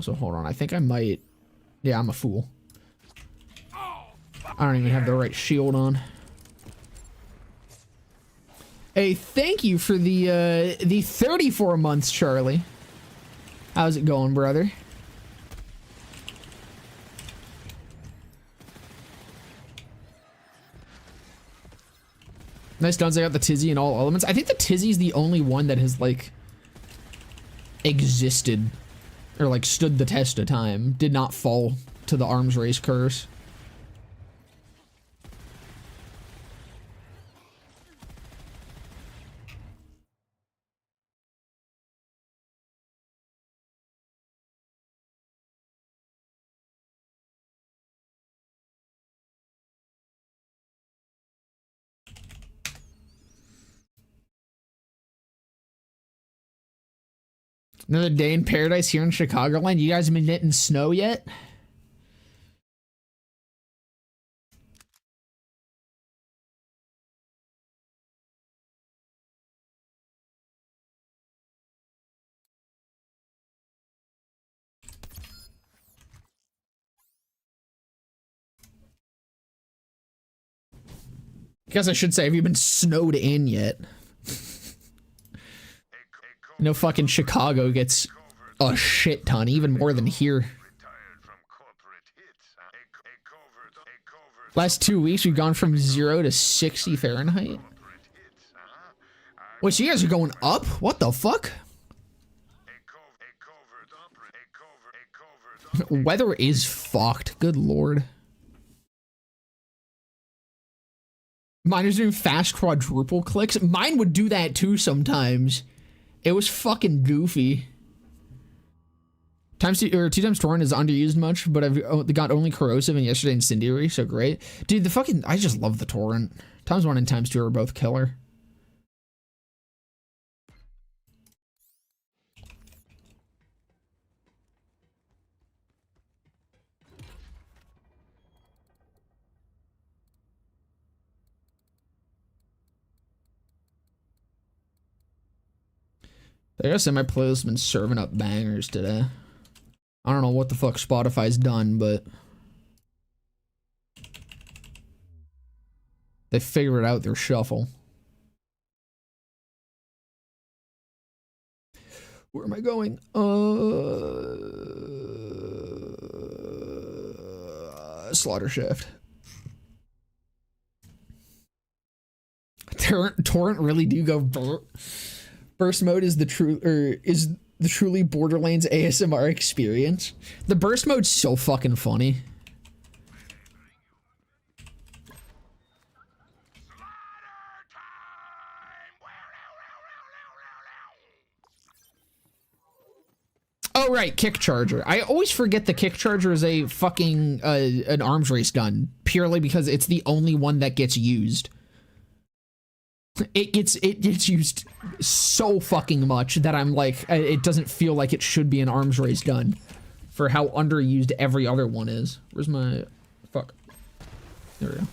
So hold on, I think I might... Yeah, I'm a fool. I don't even have the right shield on. Hey, thank you for the 34 months, Charlie. How's it going, brother? Nice guns. I got the Tizzy in all elements. I think the Tizzy's the only one that has, like, existed. Or, like, stood the test of time. Did not fall to the arms race curse. Another day in paradise here in Chicagoland. You guys been getting snow yet? I guess I should say, have you been snowed in yet? No fucking Chicago gets a shit ton, even more than here. Last 2 weeks, we've gone from 0 to 60 Fahrenheit. Wait, so you guys are going up? What the fuck? Weather is fucked. Good lord. Mine is doing fast quadruple clicks. Mine would do that too sometimes. It was fucking goofy. Two times torrent is underused much, but I've got only corrosive and yesterday incendiary, so great. Dude, the fucking, I just love the torrent. Times 1 and times 2 are both killer. I gotta say my playlist has been serving up bangers today. I don't know what the fuck Spotify's done, but they figured out their shuffle. Where am I going? Slaughter shaft. Torrent really do go burp. Burst mode is the truly Borderlands ASMR experience. The burst mode's so fucking funny. Oh right, kick charger. I always forget the kick charger is a fucking an arms race gun purely because it's the only one that gets used. It gets used so fucking much that I'm like, it doesn't feel like it should be an arms race gun for how underused every other one is. Where's my fuck? There we go.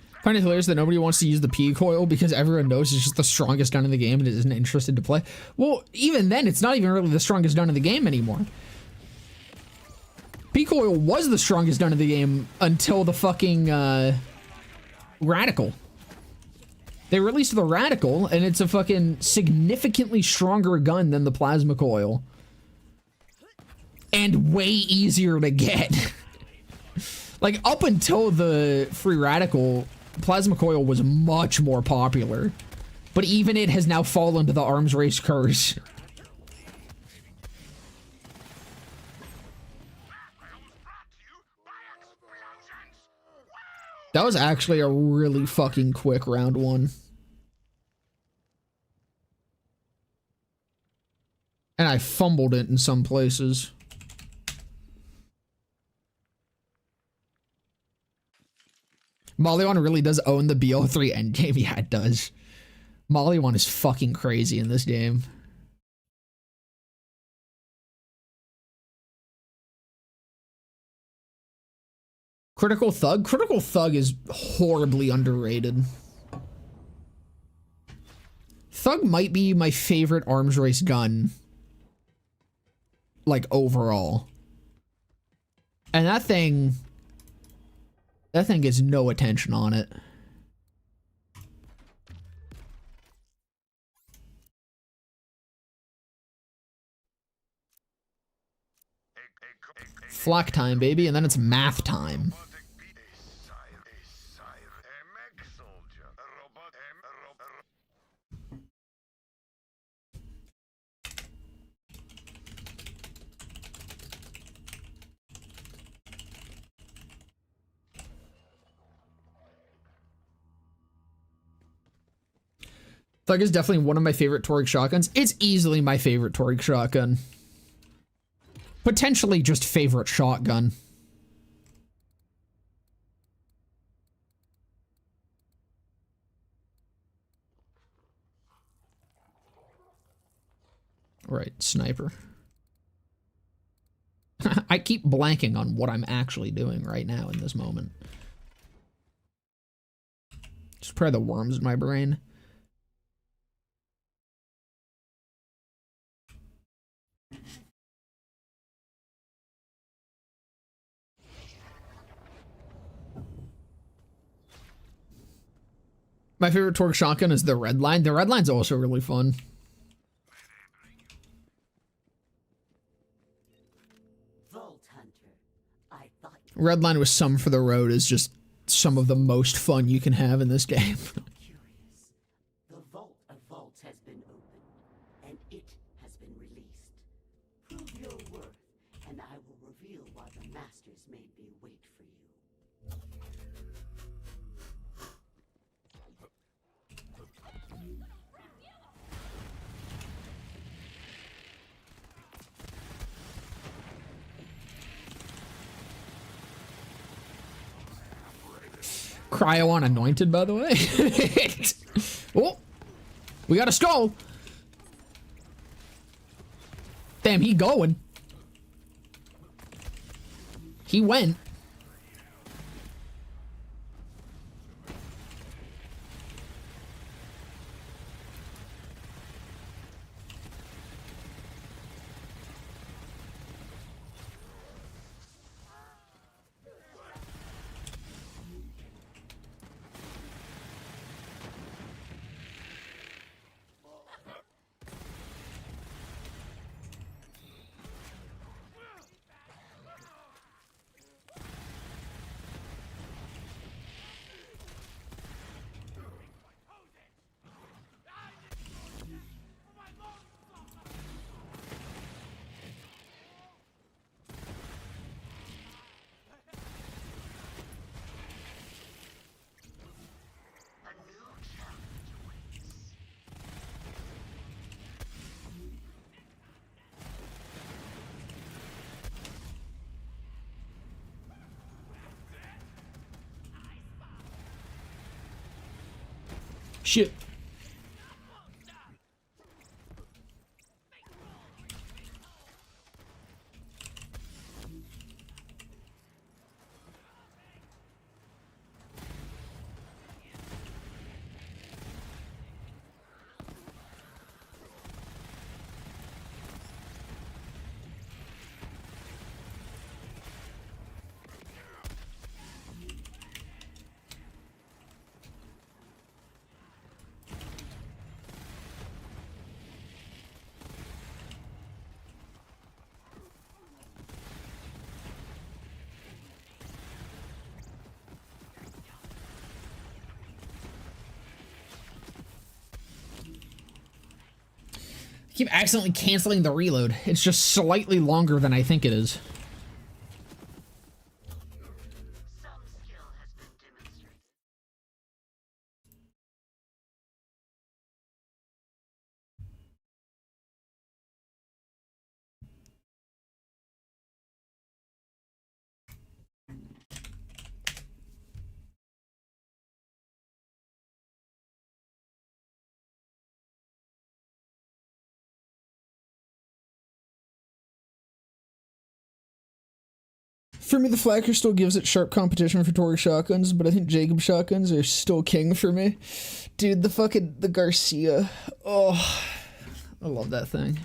I find it hilarious that nobody wants to use the P coil because everyone knows it's just the strongest gun in the game and isn't interested to play. Well, even then, it's not even really the strongest gun in the game anymore. P coil was the strongest gun in the game until the fucking Radical. They released the Radical, and it's a fucking significantly stronger gun than the plasma coil. And way easier to get. Like, up until the free Radical, plasma coil was much more popular. But even it has now fallen to the arms race curse. That was actually a really fucking quick round one. And I fumbled it in some places. Molly1 really does own the BL3 endgame. Yeah, it does. Molly1 is fucking crazy in this game. Critical Thug? Critical Thug is horribly underrated. Thug might be my favorite arms race gun. Like, overall. And that thing gets no attention on it. Flock time, baby, and then it's math time. Thug is definitely one of my favorite Torque shotguns. It's easily my favorite Torque shotgun. Potentially just favorite shotgun. Right, sniper. I keep blanking on what I'm actually doing right now in this moment. Just probably the worms in my brain. My favorite Torque shotgun is the red line. The red line's also really fun. Red line with some for the road is just some of the most fun you can have in this game. reveal why the masters made me wait for you. Cryo on anointed, by the way. Oh, we got a skull. Damn, he going. He went. Shit. Keep accidentally canceling the reload. It's just slightly longer than I think it is. Some skill has been demonstrated. For me, the Flacker still gives it sharp competition for Tory shotguns, but I think Jacob shotguns are still king for me. Dude, the Garcia. Oh, I love that thing.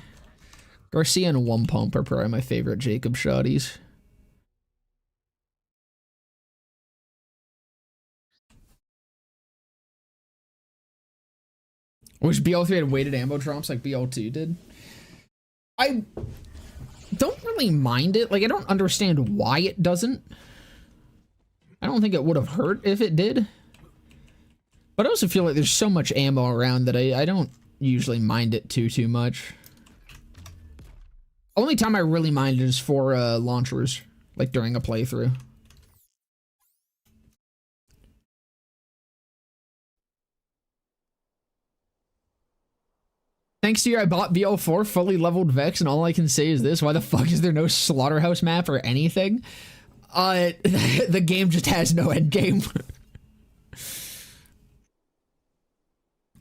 Garcia and One Pump are probably my favorite Jacob shotties. Wish BL3 had weighted ammo drops like BL2 did. I don't really mind it. Like, I don't understand why it doesn't. I don't think it would have hurt if it did. But I also feel like there's so much ammo around that I don't usually mind it too much. Only time I really mind it is for launchers, like during a playthrough. Thanks to you, I bought BL4 fully leveled Vex, and all I can say is this: why the fuck is there no slaughterhouse map or anything? The game just has no end game.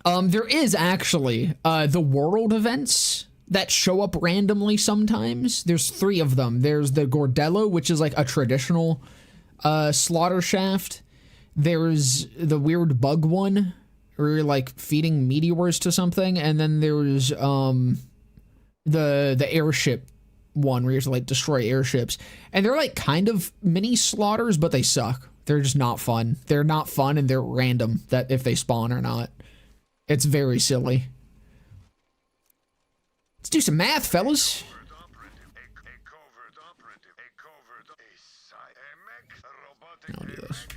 There is actually the world events that show up randomly sometimes. There's 3 of them. There's the Gordello, which is like a traditional slaughter shaft. There's the weird bug one, where you're like feeding meteors to something, and then there's the airship one where you have to like destroy airships. And they're like kind of mini slaughters, but they suck. They're just not fun. They're not fun, and they're random that if they spawn or not. It's very silly. Let's do some math, fellas. I'll do this.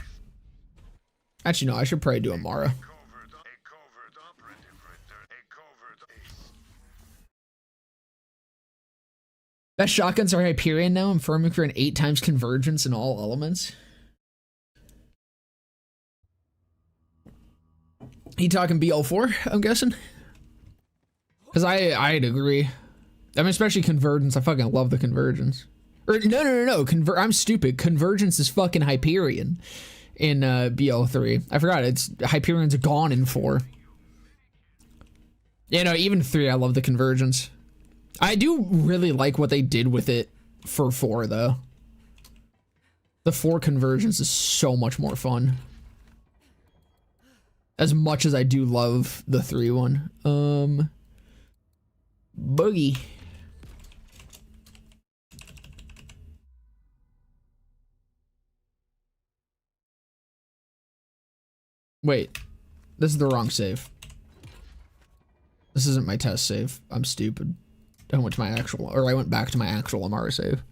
Actually, no, I should probably do Amara. Best shotguns are Hyperion now. I'm farming for an 8 times convergence in all elements. He talking BL4, I'm guessing? Because I'd agree. I mean, especially convergence. I fucking love the convergence. Or no. I'm stupid. Convergence is fucking Hyperion in BL3. I forgot. It's Hyperion's gone in 4. Yeah, no, even 3, I love the convergence. I do really like what they did with it for 4, though. The 4 convergence is so much more fun. As much as I do love the 3 one. Boogie. Wait. This is the wrong save. This isn't my test save. I'm stupid. I went to my actual, or I went back to my actual Amara save.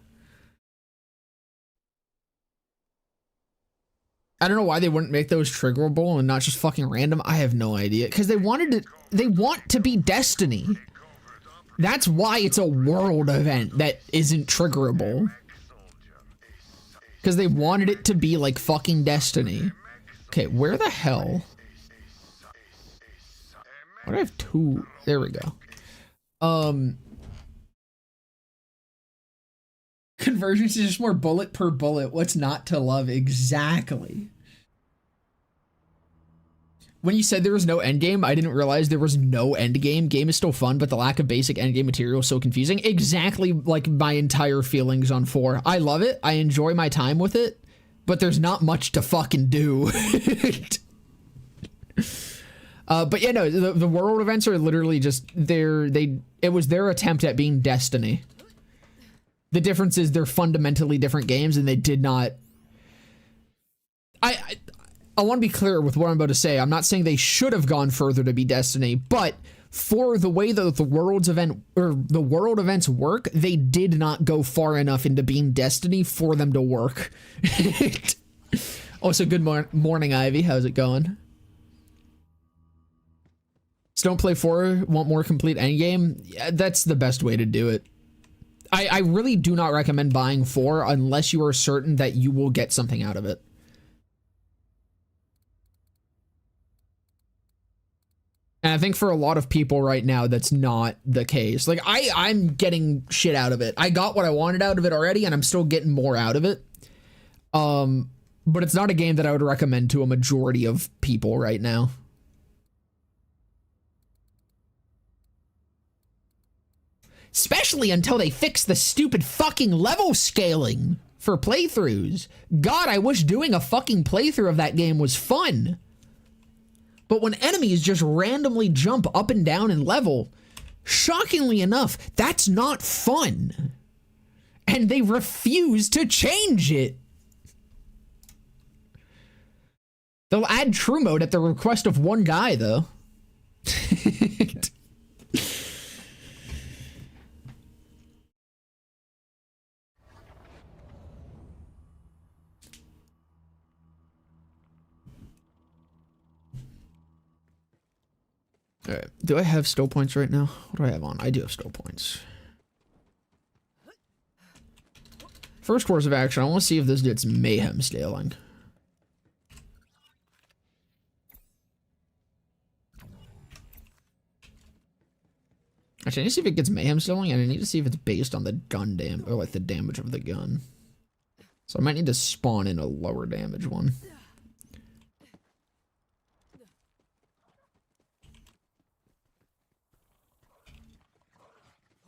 I don't know why they wouldn't make those triggerable and not just fucking random. I have no idea. Because they want to be Destiny. That's why it's a world event that isn't triggerable. Because they wanted it to be like fucking Destiny. Okay, where the hell? Why do I have 2? There we go. Convergence is just more bullet per bullet. What's not to love? Exactly. When you said there was no endgame, I didn't realize there was no endgame. Game is still fun, but the lack of basic endgame material is so confusing. Exactly like my entire feelings on 4. I love it. I enjoy my time with it, but there's not much to fucking do. But yeah, no, the world events are literally just it was their attempt at being Destiny. The difference is they're fundamentally different games, and they did not. I want to be clear with what I'm about to say. I'm not saying they should have gone further to be Destiny, but for the way that the world events work, they did not go far enough into being Destiny for them to work. Also, good morning, Ivy. How's it going? So don't play 4, want more complete endgame? Yeah, that's the best way to do it. I really do not recommend buying 4 unless you are certain that you will get something out of it. And I think for a lot of people right now, that's not the case. Like, I'm getting shit out of it. I got what I wanted out of it already, and I'm still getting more out of it. But it's not a game that I would recommend to a majority of people right now. Especially until they fix the stupid fucking level scaling for playthroughs. God, I wish doing a fucking playthrough of that game was fun. But when enemies just randomly jump up and down in level, shockingly enough, that's not fun. And they refuse to change it. They'll add true mode at the request of one guy, though. Alright, do I have still points right now? What do I have on? I do have still points. First course of action, I want to see if this gets mayhem scaling. Actually, I need to see if it gets mayhem scaling, and I need to see if it's based on the gun damage, or like the damage of the gun. So I might need to spawn in a lower damage one.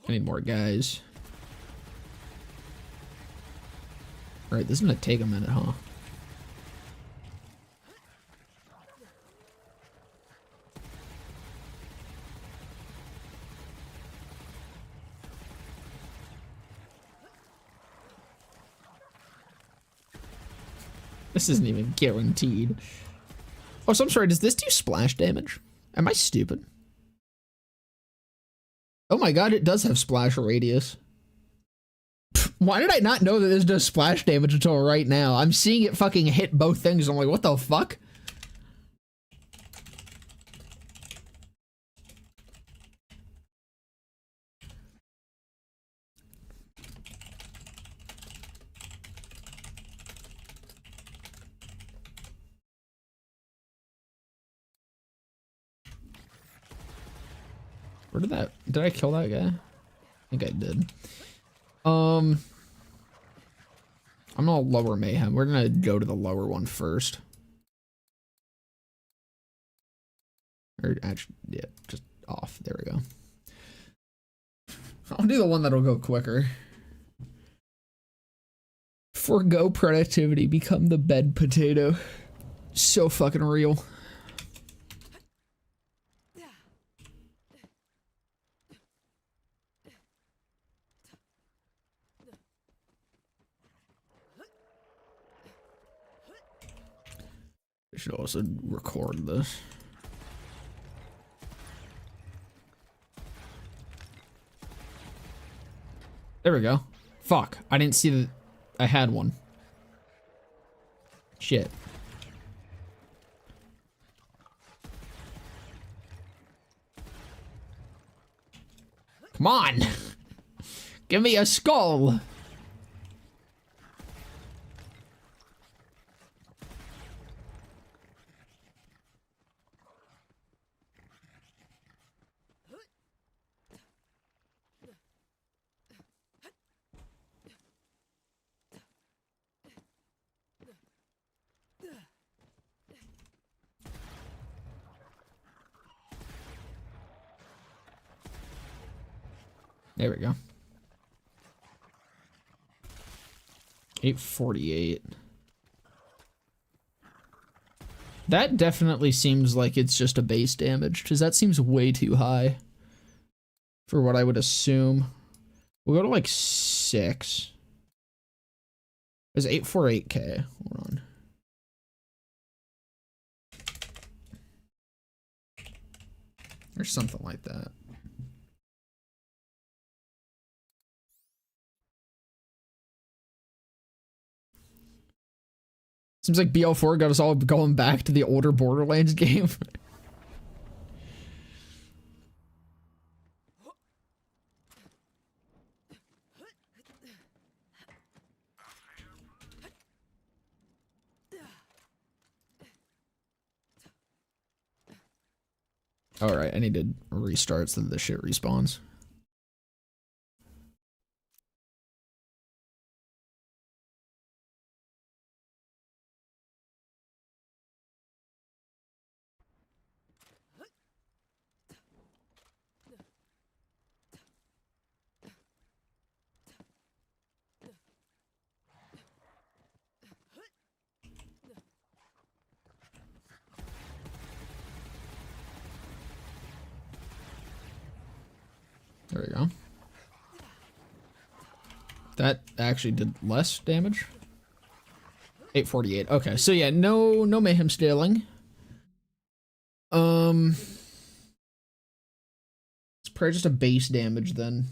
I need more guys. Alright, this is gonna take a minute, huh? This isn't even guaranteed. Oh, so I'm sorry, does this do splash damage? Am I stupid? Oh my god, it does have splash radius. Why did I not know that this does splash damage until right now? I'm seeing it fucking hit both things. I'm like, what the fuck? Where did I kill that guy? I think I did. I'm gonna lower Mayhem. We're gonna go to the lower one first. Or actually, yeah, just off. There we go. I'll do the one that'll go quicker. Forgo productivity, become the bed potato. So fucking real. I should also record this. There we go. Fuck, I didn't see that I had one. Shit. Come on! Give me a skull! There we go. 848. That definitely seems like it's just a base damage, because that seems way too high for what I would assume. We'll go to like 6. It's 848k. Hold on. Or something like that. Seems like BL4 got us all going back to the older Borderlands game. Alright, I need to restart so that the shit respawns. There we go. That actually did less damage. 848. Okay, so yeah, no mayhem scaling. It's probably just a base damage then.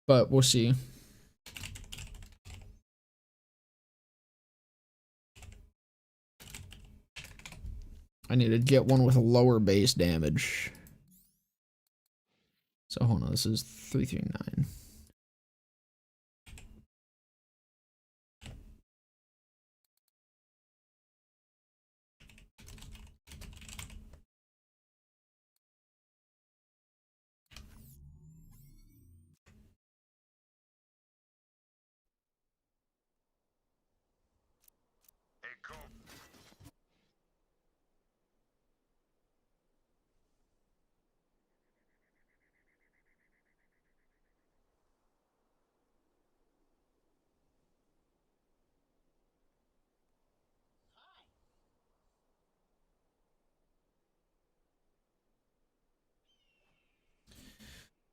But we'll see. I need to get one with a lower base damage. So hold on, this is 339.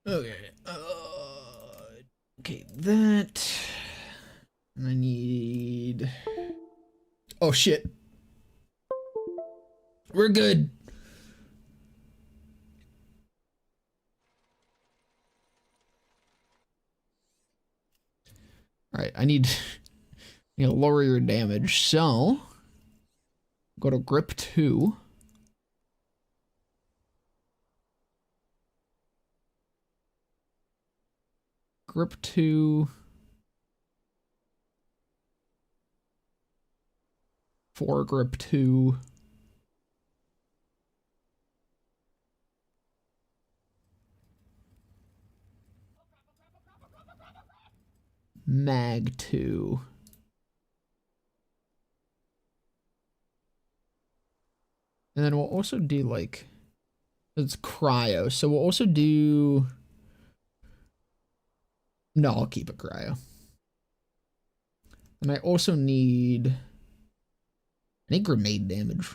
Okay. Okay, that. And I need. Oh shit. We're good. All right, I need to lower your damage. So go to grip 2. Grip 2. 4 grip 2. mag 2. And then we'll also do like, it's cryo. So we'll also do, no, I'll keep it cryo. And I also need, I need grenade damage.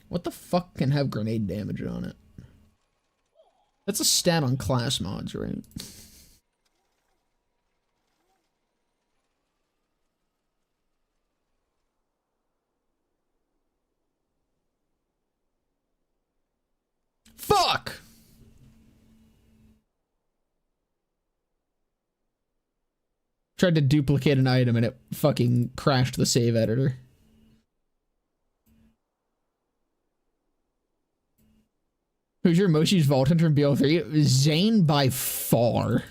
What the fuck can have grenade damage on it? That's a stat on class mods, right? Fuck! Tried to duplicate an item and it fucking crashed the save editor. Who's your Moshi's Vault Hunter in BL3? Zane by far.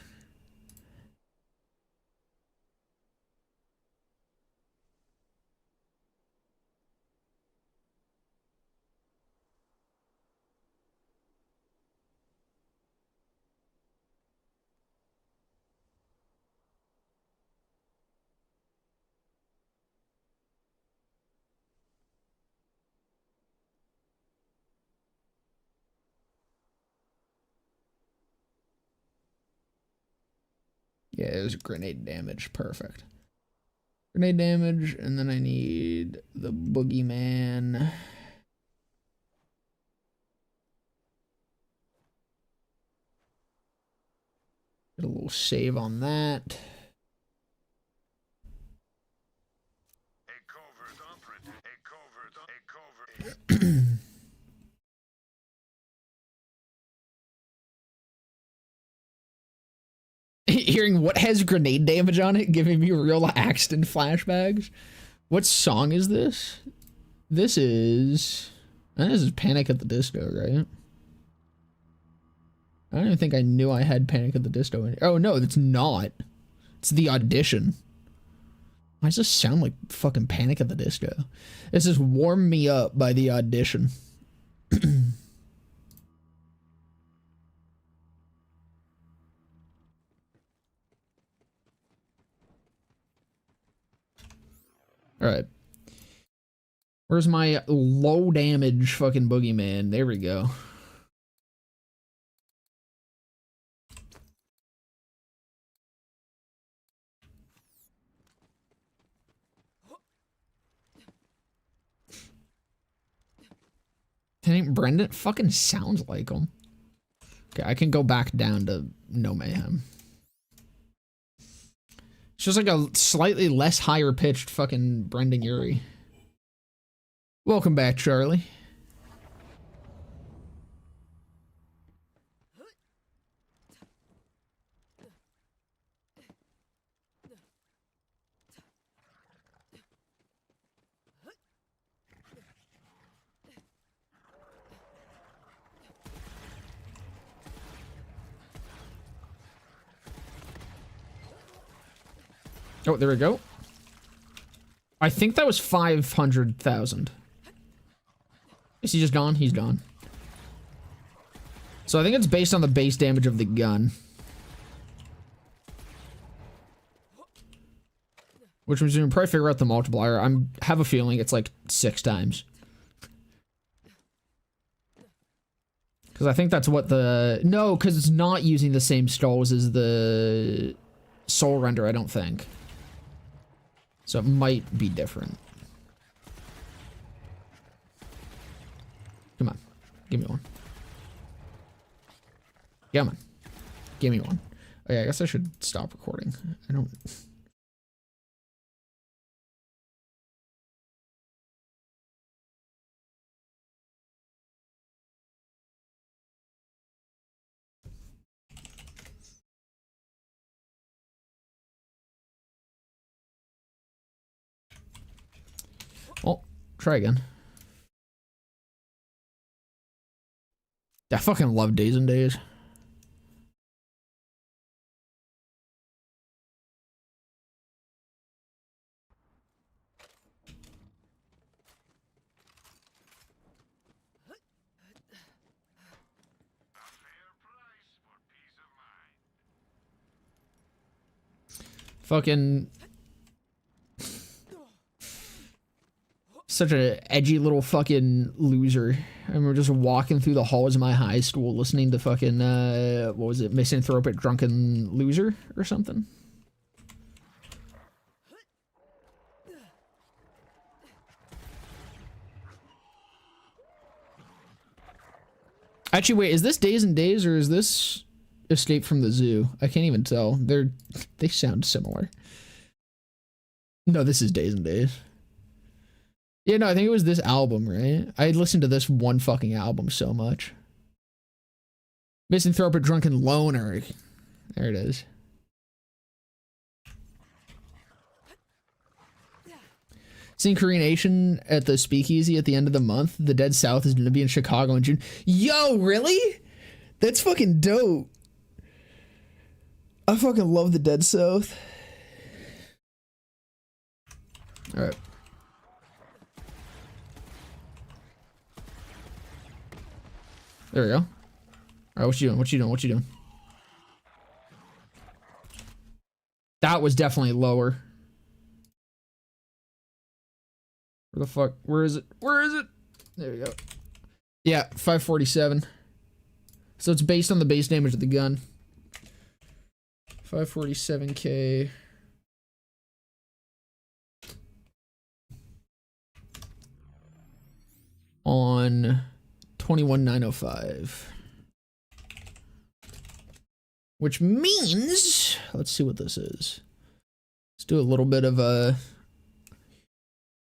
Yeah, it was grenade damage. Perfect. Grenade damage, and then I need the boogeyman. Get a little save on that. Hearing what has grenade damage on it, giving me real Axton flashbacks. What song is this? This is Panic at the Disco, right? I don't even think I knew I had Panic at the Disco. Oh no, it's not. It's The Audition. Why does this sound like fucking Panic at the Disco? This is Warm Me Up by The Audition. Alright. Where's my low damage fucking boogeyman? There we go. Think Brendan fucking sounds like him. Okay, I can go back down to no mayhem. It's just like a slightly less higher pitched fucking Brendan Urie. Welcome back, Charlie. Oh, there we go. I think that was 500,000. Is he just gone? He's gone. So I think it's based on the base damage of the gun. Which means we can probably figure out the multiplier. I have a feeling it's like 6 times. Because I think that's what the... No, because it's not using the same skulls as the Soul Render, I don't think. So it might be different. Come on. Give me one. Come on. Give me one. Oh yeah, I guess I should stop recording. I don't... Oh, try again. I fucking love Days and Days. Fucking such a edgy little fucking loser. I remember just walking through the halls of my high school listening to fucking what was it, Misanthropic Drunken Loser or something. Actually, wait, is this Days and Days or is this Escape from the Zoo? I can't even tell. They sound similar. No, this is Days and Days. Yeah, no, I think it was this album, right? I listened to this one fucking album so much. Misanthropic Drunken Loner. There it is. Seeing Korean Nation at the Speakeasy at the end of the month. The Dead South is going to be in Chicago in June. Yo, really? That's fucking dope. I fucking love the Dead South. Alright. There we go. Alright, what you doing? What you doing? What you doing? That was definitely lower. Where the fuck? Where is it? Where is it? There we go. Yeah, 547. So it's based on the base damage of the gun. 547k. On 21,905. Which means, let's see what this is. Let's do a little bit of a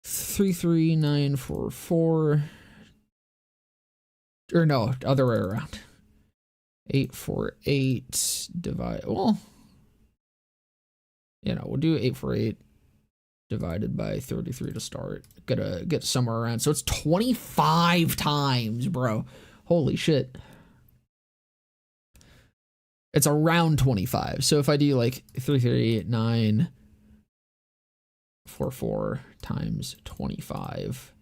33944. Or no, other way around. 848 divide, well, you know, we'll do 848 divided by 33 to start. Gotta get somewhere around. So it's 25 times, bro. Holy shit. It's around 25. So if I do like 338,944 times 25.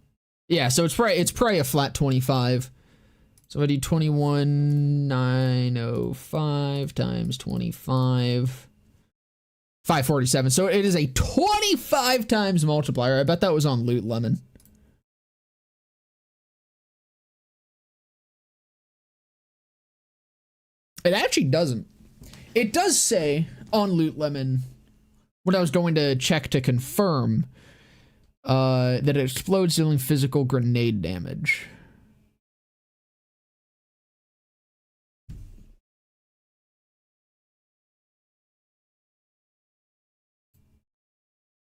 Yeah, so it's probably a flat 25. So if I do 21,905 times 25. 547. So it is a 25 times multiplier. I bet that was on Loot Lemon. It actually doesn't. It does say on Loot Lemon, when I was going to check to confirm, that it explodes dealing physical grenade damage.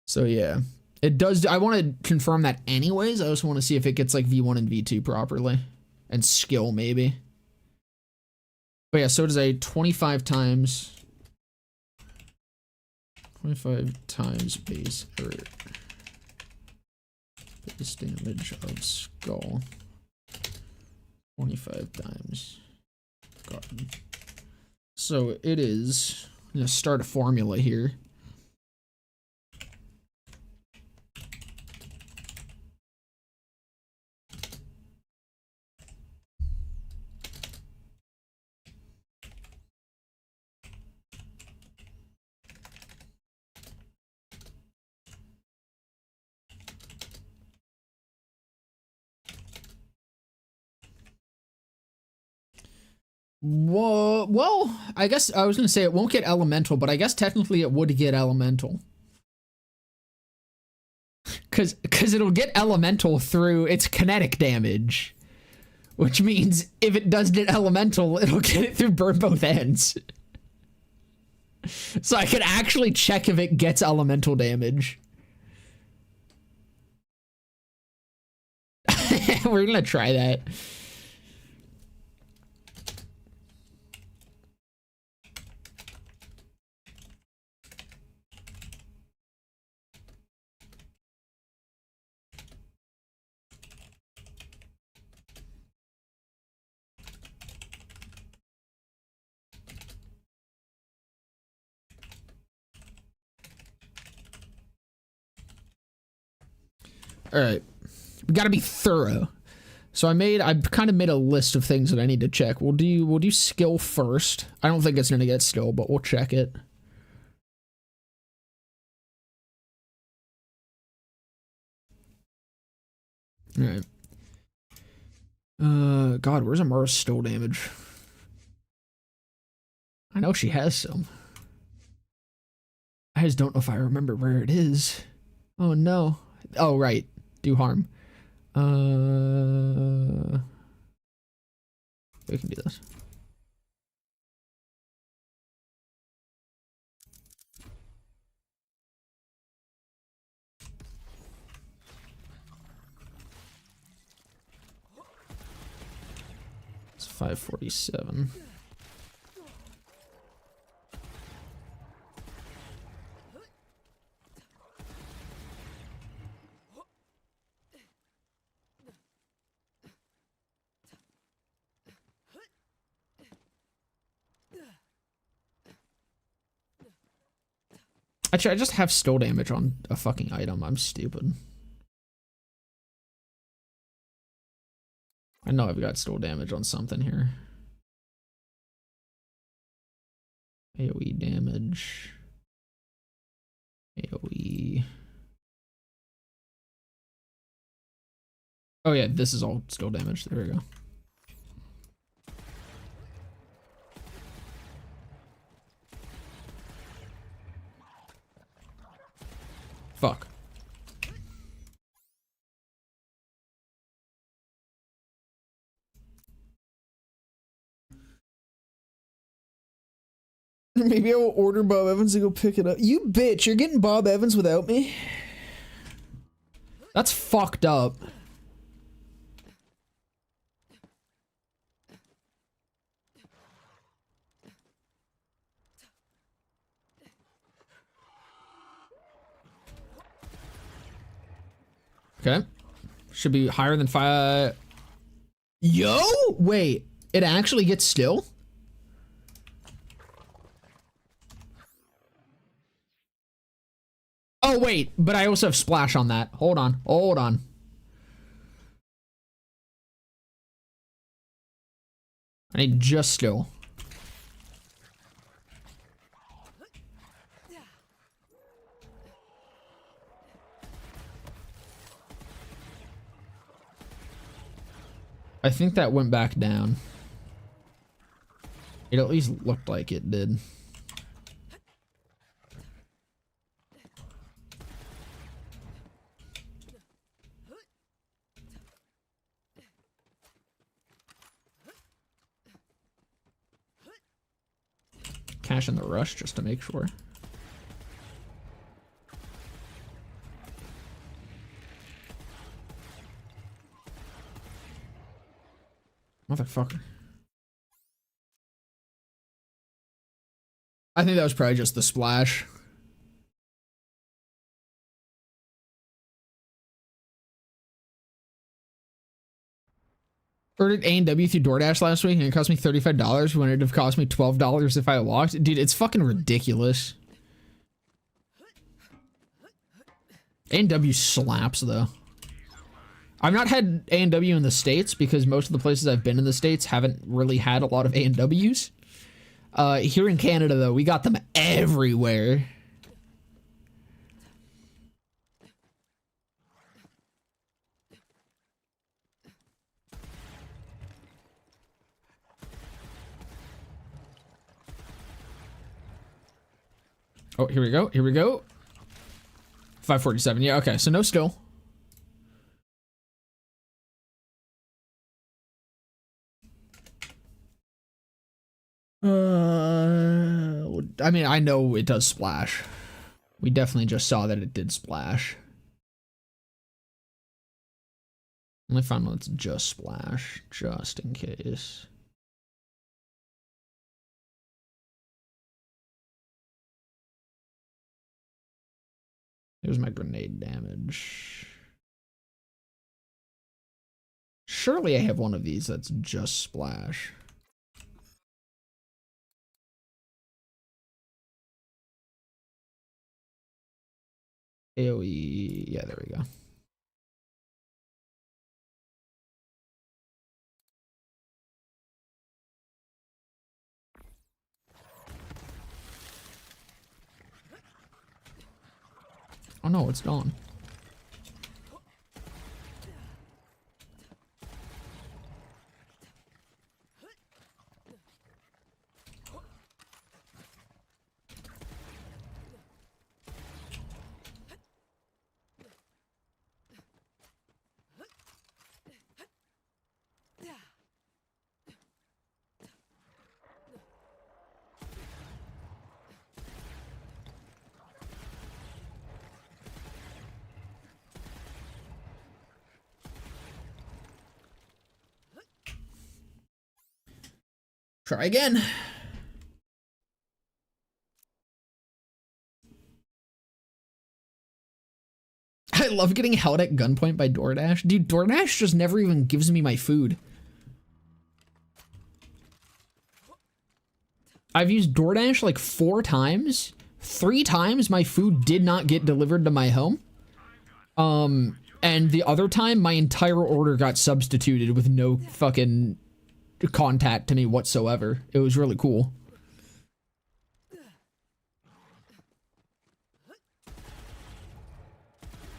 So yeah, it does. I want to confirm that anyways. I also want to see if it gets like V1 and V2 properly and skill maybe. But yeah, so it is a 25 times base or base damage of skull. 25 times garden. So it is, I'm gonna start a formula here. Whoa, well, I guess I was going to say it won't get elemental, but I guess technically it would get elemental. Cause it'll get elemental through its kinetic damage. Which means if it does get elemental, it'll get it through burn both ends. So I could actually check if it gets elemental damage. We're gonna try that. All right, we got to be thorough. So I kind of made a list of things that I need to check. We'll do skill first. I don't think it's gonna get skill, but we'll check it. Alright. God, where's Amara's still damage? I know she has some. I just don't know if I remember where it is. Oh no. Oh, right. Do harm. We can do this. It's 547. Actually, I just have still damage on a fucking item. I'm stupid. I know I've got still damage on something here. AoE damage. AoE. Oh yeah, this is all still damage. There we go. Fuck. Maybe I will order Bob Evans to go pick it up. You bitch, you're getting Bob Evans without me? That's fucked up. Okay. Should be higher than 5. Yo! Wait, it actually gets still? Oh, wait, but I also have splash on that. Hold on, hold on. I need just still. I think that went back down. It at least looked like it did. Cash in the rush just to make sure. Motherfucker. I think that was probably just the splash. Ordered A&W through DoorDash last week and it cost me $35 when it'd have cost me $12 if I walked. Dude, it's fucking ridiculous. A&W slaps though. I've not had A&W in the States because most of the places I've been in the States haven't really had a lot of A&Ws. Here in Canada though, we got them everywhere. Oh, here we go. Here we go. 547. Yeah, okay. So no still. I mean, I know it does splash. We definitely just saw that it did splash. Let me find one that's just splash, just in case. Here's my grenade damage. Surely I have one of these that's just splash. AoE, yeah, there we go. Oh no, it's gone. Try again. I love getting held at gunpoint by DoorDash. Dude, DoorDash just never even gives me my food. I've used DoorDash like 4 times. 3 times my food did not get delivered to my home. And the other time my entire order got substituted with no fucking contact to me whatsoever. It was really cool.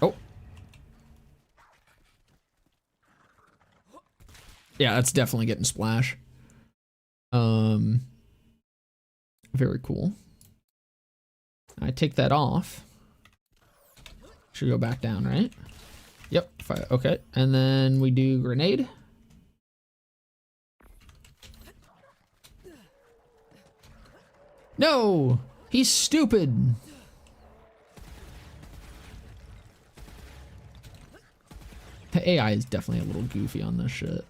Oh. Yeah, that's definitely getting splash. Very cool. I take that off. Should go back down, right? Yep. Okay. And then we do grenade. No! He's stupid! The AI is definitely a little goofy on this shit.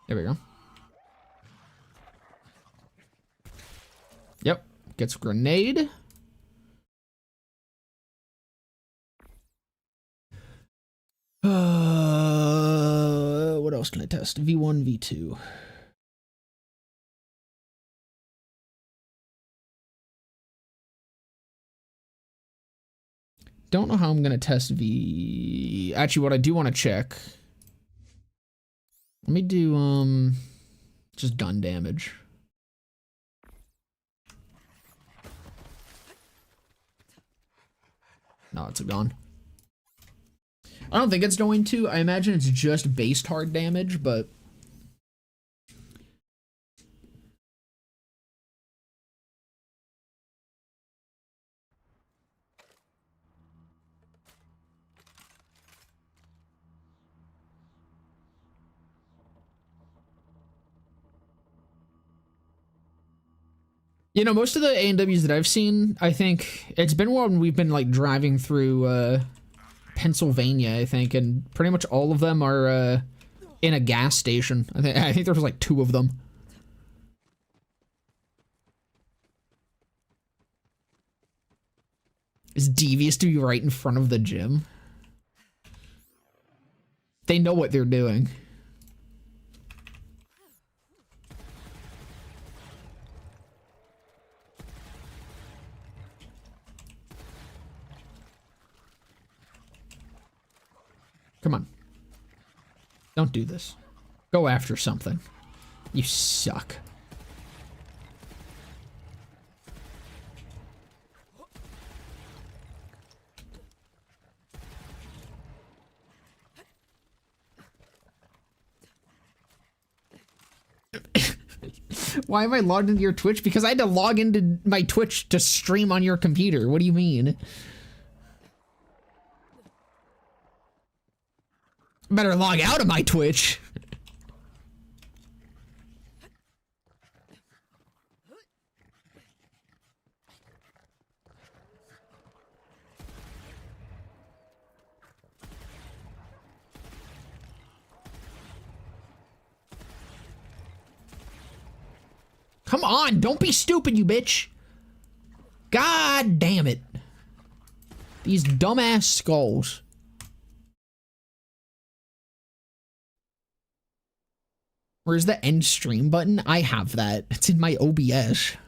There we go. Yep. Gets grenade. What else can I test? V1, V2. Don't know how I'm gonna test V. Actually, what I do want to check. Let me do just gun damage. No, it's a gun. I don't think it's going to. I imagine it's just based hard damage, but you know, most of the A&Ws that I've seen, I think it's been when we've been like driving through Pennsylvania, I think, and pretty much all of them are in a gas station. I think there was like 2 of them. It's devious to be right in front of the gym. They know what they're doing. Come on. Don't do this. Go after something. You suck. Why am I logged into your Twitch? Because I had to log into my Twitch to stream on your computer. What do you mean? Better log out of my Twitch. Come on, don't be stupid, you bitch. God damn it. These dumbass skulls. Where's the end stream button? I have that. It's in my OBS.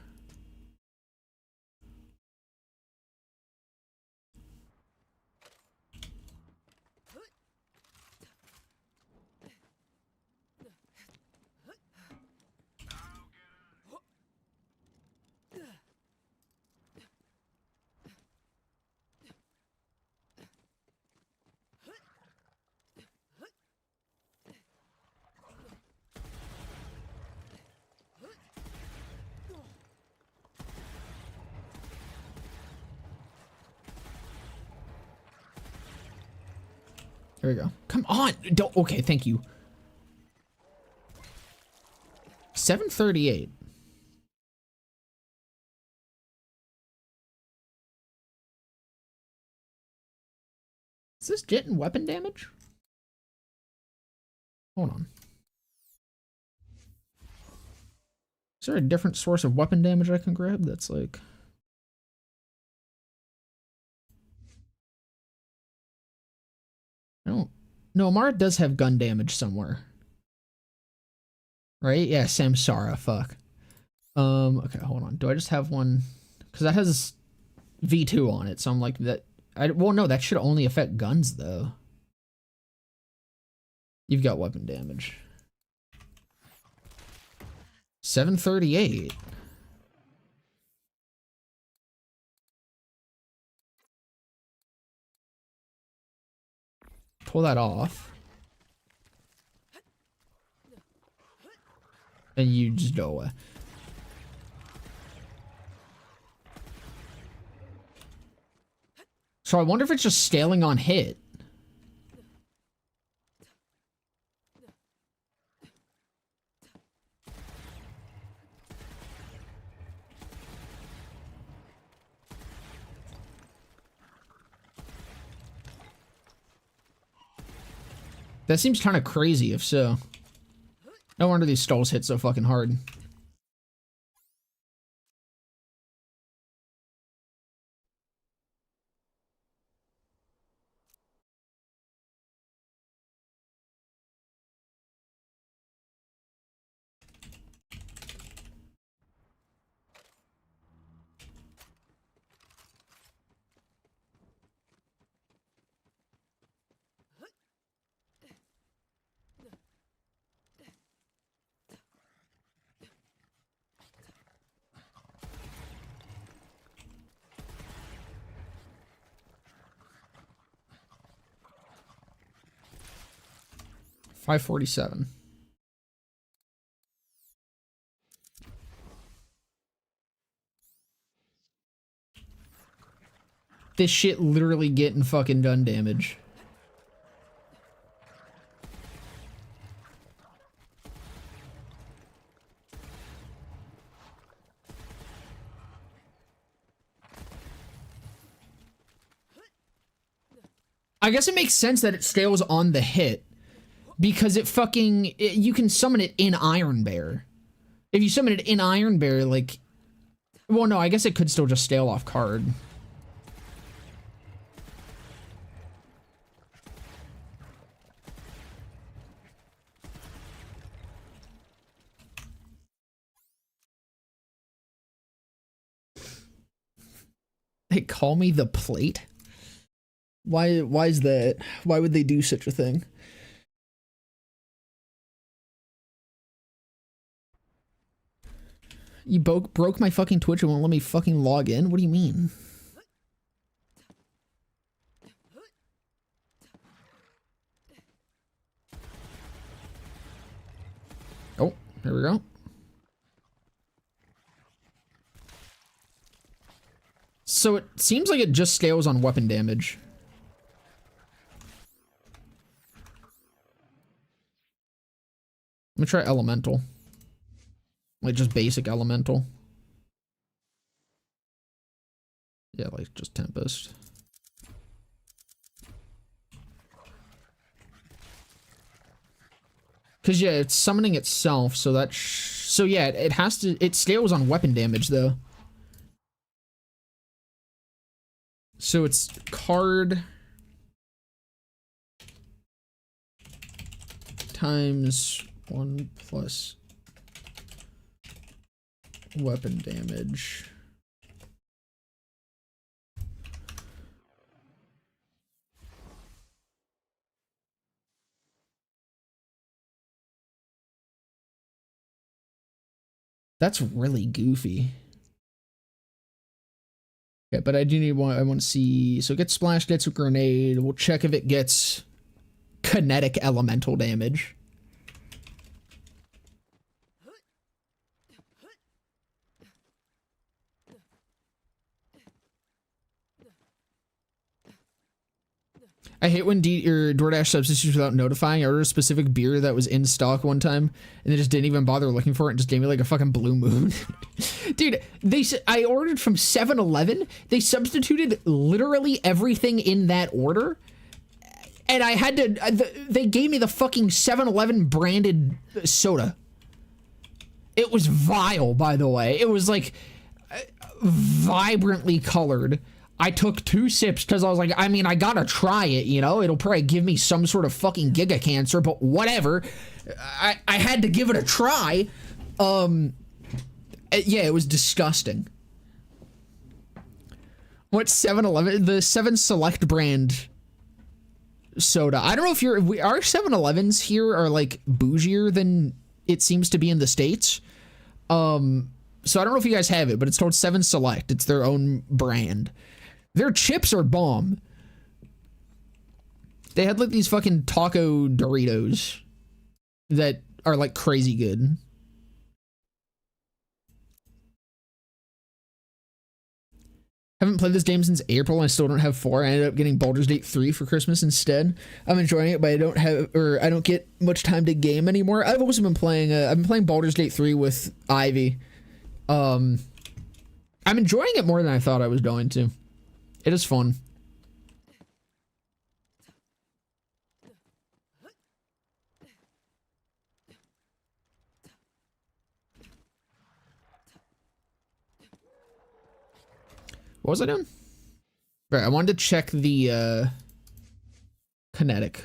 There you go. Come on. Don't. Okay, thank you. 738. Is this getting weapon damage? Hold on. Is there a different source of weapon damage I can grab that's like... I don't... No, Amara does have gun damage somewhere. Right? Yeah, Samsara, fuck. Okay, hold on. Do I just have one? Because that has V2 on it, so I'm like that... well, no, that should only affect guns, though. You've got weapon damage. 738. Pull that off. And you just go away. So I wonder if it's just scaling on hit. That seems kind of crazy if so. No wonder these stalls hit so fucking hard. $547. This shit literally getting fucking gun damage. I guess it makes sense that it scales on the hit. Because it fucking... you can summon it in Iron Bear. If you summon it in Iron Bear, like... Well, no, I guess it could still just scale off card. They call me the plate? Why is that? Why would they do such a thing? You broke my fucking Twitch and won't let me fucking log in? What do you mean? Oh, there we go. So it seems like it just scales on weapon damage. Let me try elemental. Like just basic elemental. Yeah, like just Tempest. Cause yeah, it's summoning itself, so that so yeah, it has to, it scales on weapon damage though. So it's card times 1 plus weapon damage. That's really goofy. Yeah, but I do need one. I want to see. So it gets splash, gets a grenade. We'll check if it gets kinetic elemental damage. I hate when DoorDash substitutes without notifying. I ordered a specific beer that was in stock one time, and they just didn't even bother looking for it and just gave me like a fucking Blue Moon. Dude, I ordered from 7-Eleven. They substituted literally everything in that order, and I had to. They gave me the fucking 7-Eleven branded soda. It was vile, by the way. It was like vibrantly colored. I took 2 sips because I was like, I mean, I gotta try it, you know? It'll probably give me some sort of fucking giga cancer, but whatever. I had to give it a try. Yeah, it was disgusting. What 7-Eleven? The 7 Select brand soda. I don't know if our 7-Elevens here are like bougier than it seems to be in the States. So I don't know if you guys have it, but it's called 7 Select. It's their own brand. Their chips are bomb. They had like these fucking taco Doritos that are like crazy good. Haven't played this game since April and I still don't have 4. I ended up getting Baldur's Gate 3 for Christmas instead. I'm enjoying it, but I don't get much time to game anymore. I've also been playing Baldur's Gate 3 with Ivy. I'm enjoying it more than I thought I was going to. It is fun. What was I doing? Right, I wanted to check the kinetic.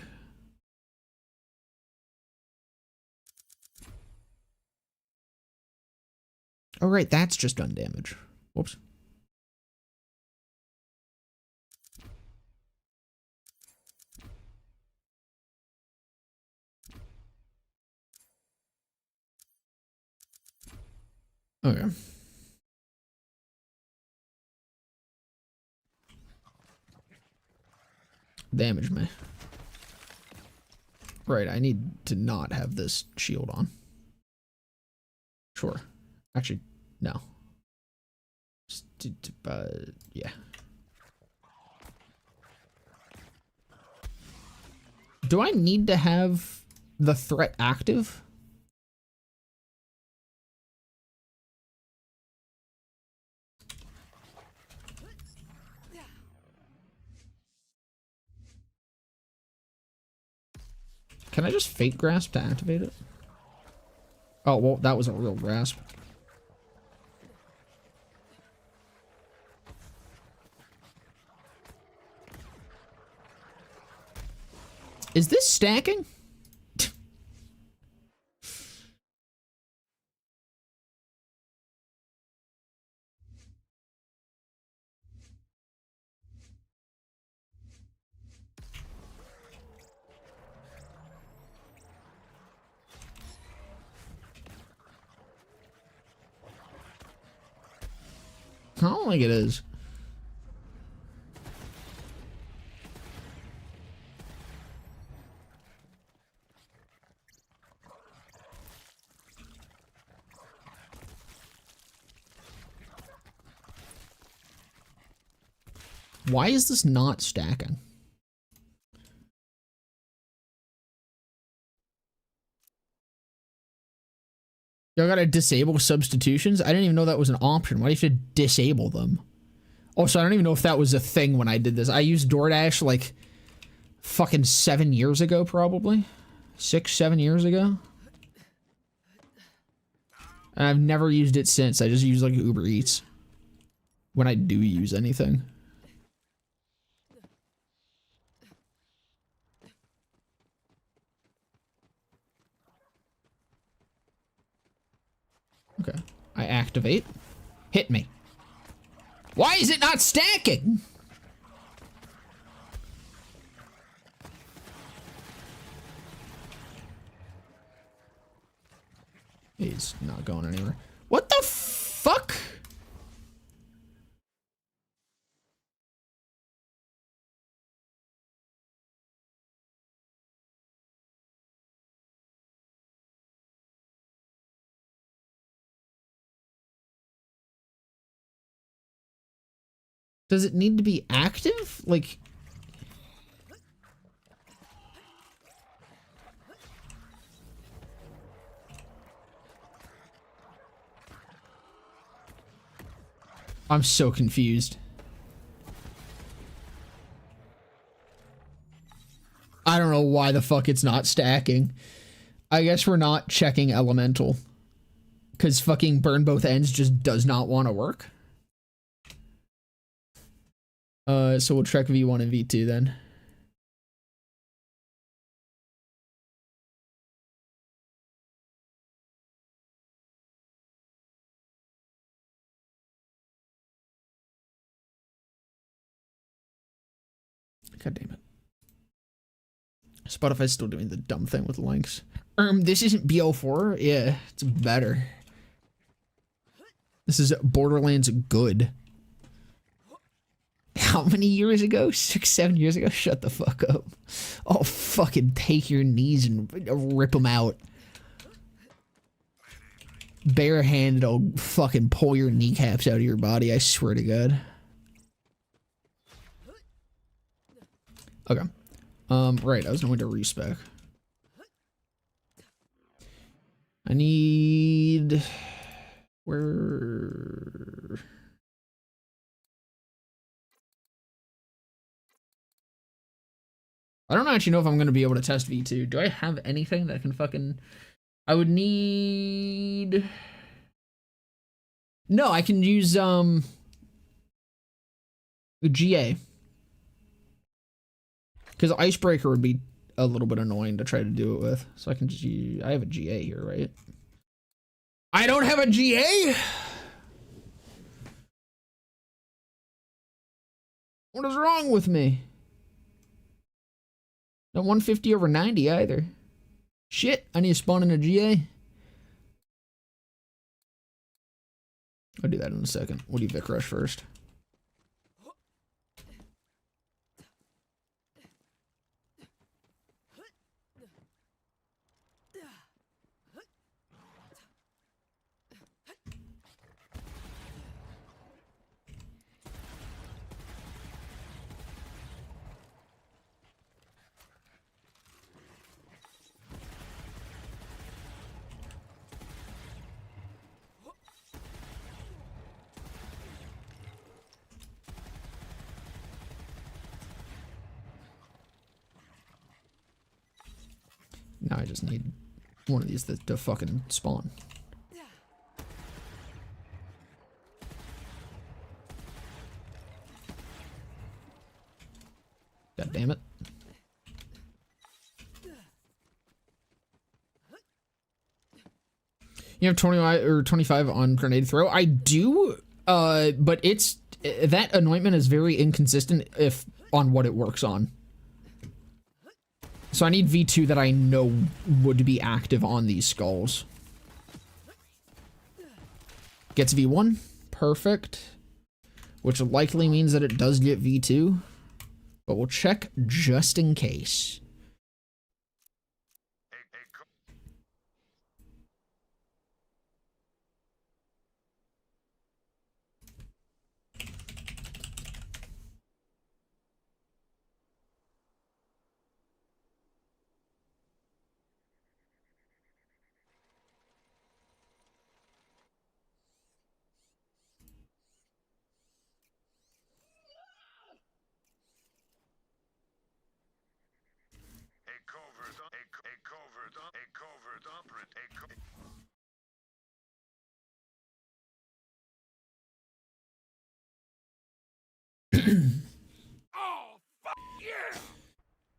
Oh right, that's just gun damage. Whoops. Okay. Damage me. Right, I need to not have this shield on. Sure. Actually, no. Just, yeah. Do I need to have the threat active? Can I just fake grasp to activate it? Oh, well, that was a real grasp. Is this stacking? I don't think it is. Why is this not stacking? Y'all gotta disable substitutions? I didn't even know that was an option. Why do you have to disable them? Also, I don't even know if that was a thing when I did this. I used DoorDash like fucking 7 years ago, probably. 6, 7 years ago. And I've never used it since. I just use like Uber Eats. When I do use anything. Okay. I activate. Hit me. Why is it not stacking? He's not going anywhere. What the fuck? Does it need to be active? Like... I'm so confused. I don't know why the fuck it's not stacking. I guess we're not checking elemental. Because fucking burn both ends just does not want to work. So we'll check V1 and V2 then. God damn it. Spotify's still doing the dumb thing with links. This isn't BL4? Yeah, it's better. This is Borderlands good. How many years ago? 6, 7 years ago? Shut the fuck up. I'll fucking take your knees and rip them out. Barehanded, I'll fucking pull your kneecaps out of your body, I swear to God. Okay. Right, I was going to respec. I need... Where... I don't actually know if I'm going to be able to test V2. Do I have anything that can fucking... I would need... No, I can use, GA. Because Icebreaker would be a little bit annoying to try to do it with. So I can just use... I have a GA here, right? I don't have a GA? What is wrong with me? Not 150 over 90 either. Shit, I need to spawn in a GA. I'll do that in a second. We'll do Vic Rush first. Now I just need one of these to fucking spawn. God damn it. You have 20 or 25 on grenade throw? I do, but it's that anointment is very inconsistent if on what it works on. So I need V2 that I know would be active on these skulls. Gets V1. Perfect. Which likely means that it does get V2. But we'll check just in case.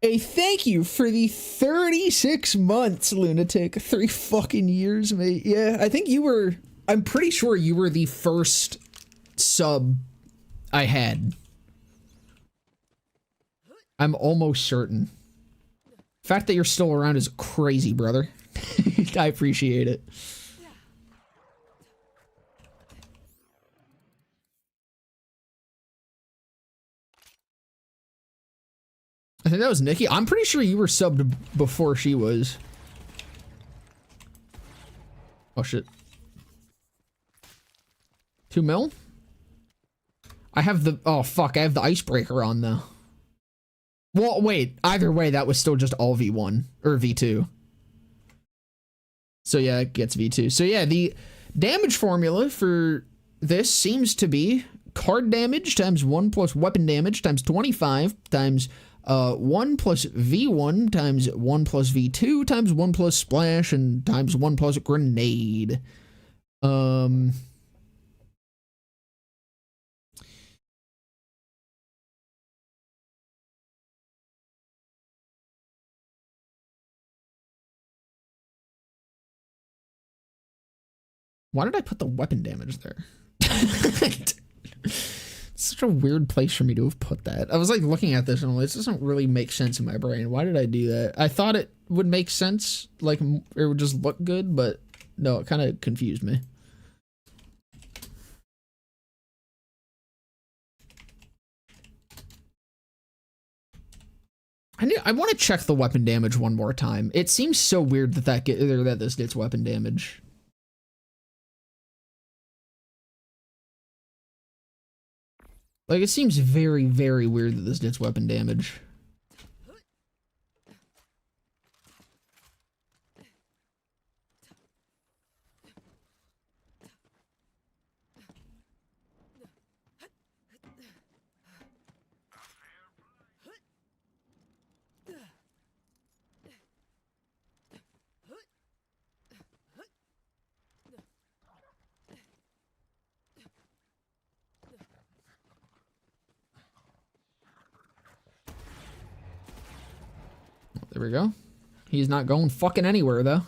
A thank you for the 36 months, Lunatic. 3 fucking years, mate. Yeah, I think you were... I'm pretty sure you were the first sub I had. I'm almost certain. The fact that you're still around is crazy, brother. I appreciate it. I think that was Nikki. I'm pretty sure you were subbed before she was. Oh, shit. 2 mil? I have the... Oh, fuck. I have the Icebreaker on, though. Well, wait. Either way, that was still just all V1. Or V2. So, yeah, it gets V2. So, yeah, the damage formula for this seems to be card damage times 1 plus weapon damage times 25 times 1 plus V1 times 1 plus V2 times 1 plus splash and times 1 plus grenade. Why did I put the weapon damage there? Such a weird place for me to have put that. I was like looking at this and I'm like, this doesn't really make sense in my brain. Why did I do that? I thought it would make sense, like it would just look good, but no, it kind of confused me. I want to check the weapon damage one more time. It seems so weird that this gets weapon damage. Like, it seems very, very weird that this gets weapon damage. There we go. He's not going fucking anywhere, though.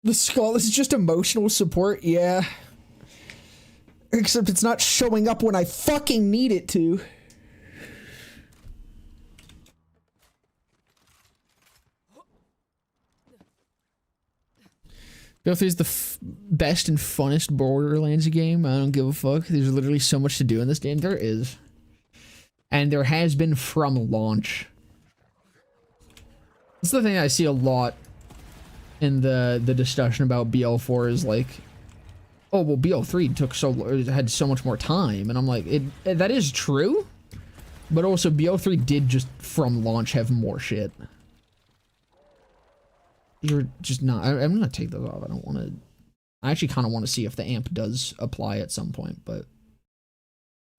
The skull is just emotional support, yeah. Except it's not showing up when I fucking need it to. BL3 is the best and funnest Borderlands game. I don't give a fuck. There's literally so much to do in this game. There is. And there has been from launch. That's the thing I see a lot in the discussion about BL4 is like, oh well, BL3 had so much more time, and I'm like, that is true, but also BL3 did just from launch have more shit. You're just not. I'm gonna take those off. I don't want to. I actually kind of want to see if the amp does apply at some point, but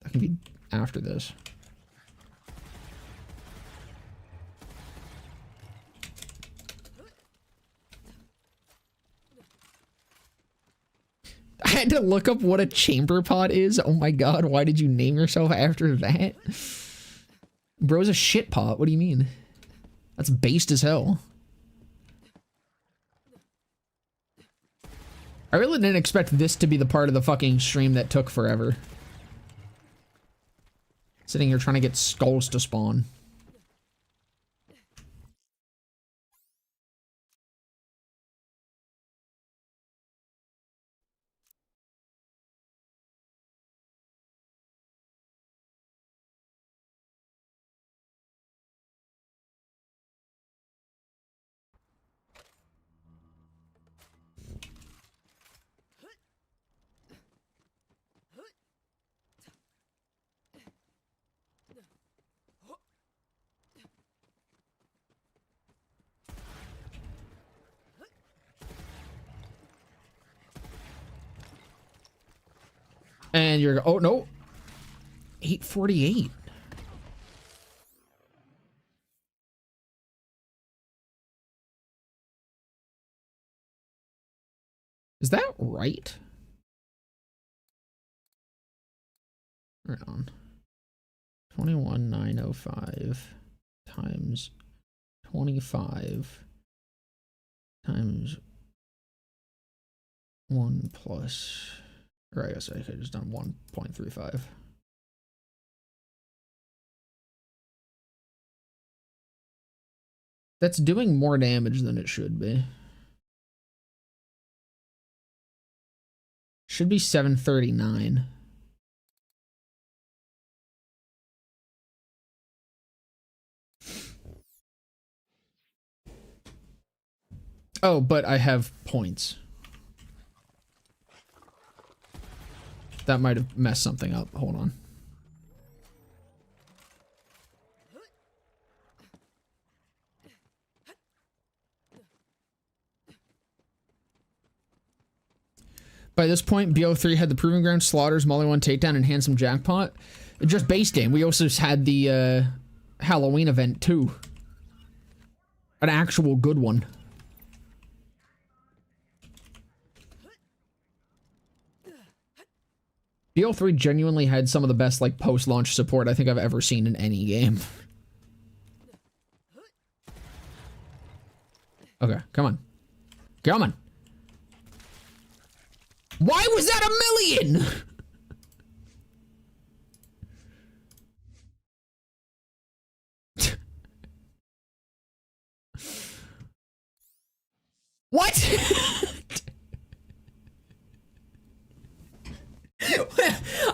that can be after this. I had to look up what a chamber pot is. Oh my god, why did you name yourself after that? Bro's a shit pot. What do you mean? That's based as hell. I really didn't expect this to be the part of the fucking stream that took forever. Sitting here trying to get skulls to spawn. And you're, oh no, 848. Is that right? Right on. 21,905 times 25 times 1 plus, or I guess I could have just done 1.35. That's doing more damage than it should be. Should be 739. Oh, but I have points. That might have messed something up. Hold on. By this point, BL3 had the Proving Ground, Slaughters, Molly 1 Takedown, and Handsome Jackpot. Just base game. We also had the Halloween event, too. An actual good one. BL3 genuinely had some of the best, like, post-launch support I think I've ever seen in any game. Okay, come on. Come on. Why was that a million? What?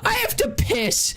I have to piss.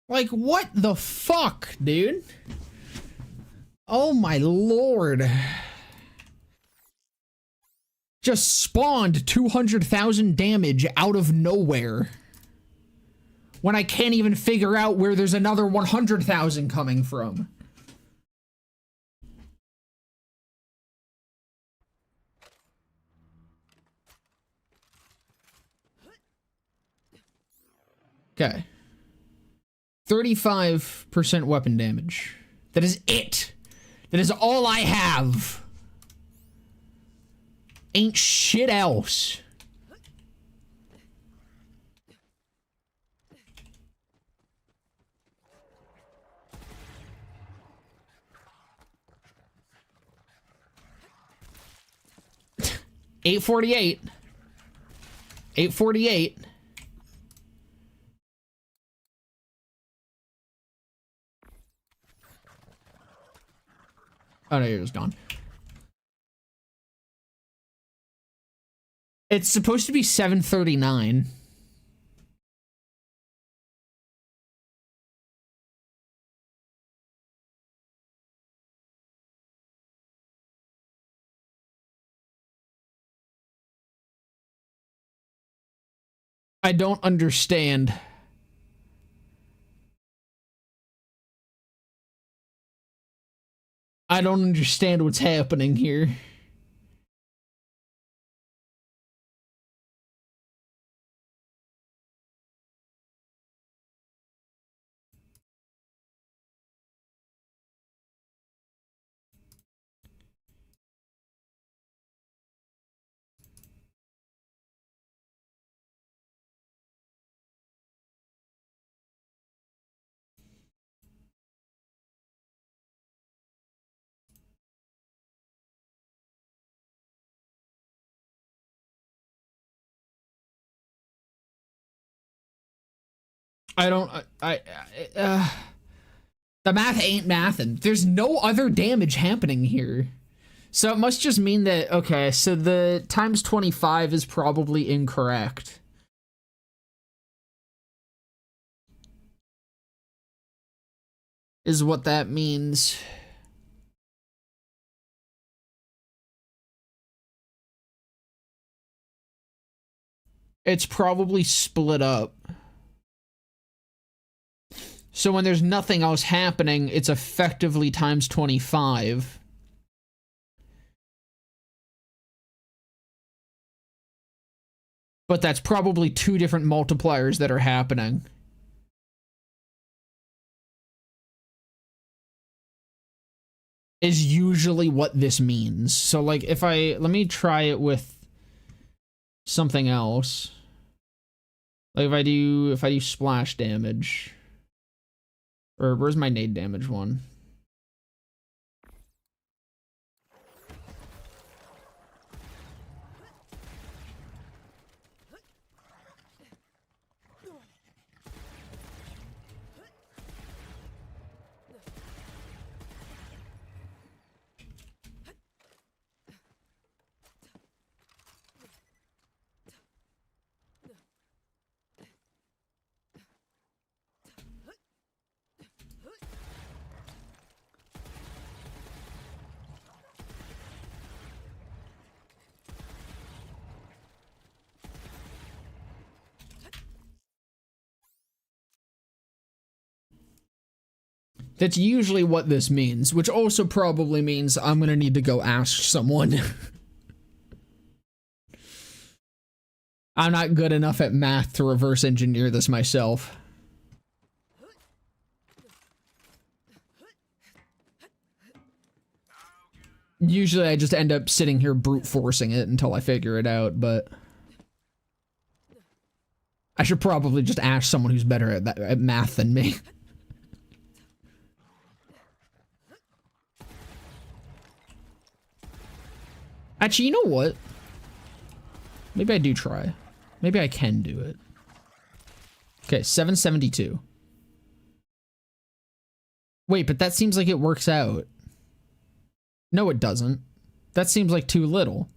Like, what the fuck, dude? Oh my lord. Just spawned 200,000 damage out of nowhere. When I can't even figure out where there's another 100,000 coming from. Okay. 35% weapon damage. That is it. That is all I have. Ain't shit else. 848. 848. Oh, no, you're just gone. It's supposed to be 7:39. I don't understand. I don't understand what's happening here. I don't, the math ain't mathin'. There's no other damage happening here. So it must just mean that, okay, so the times 25 is probably incorrect. Is what that means. It's probably split up. So when there's nothing else happening, it's effectively times 25. But that's probably two different multipliers that are happening. Is usually what this means. So like if let me try it with something else. Like if I do splash damage. Or where's my nade damage one? That's usually what this means, which also probably means I'm gonna need to go ask someone. I'm not good enough at math to reverse engineer this myself. Usually I just end up sitting here brute forcing it until I figure it out, but I should probably just ask someone who's better at math than me. Actually, you know what? Maybe I do try. Maybe I can do it. Okay, 772. Wait, but that seems like it works out. No, it doesn't. That seems like too little.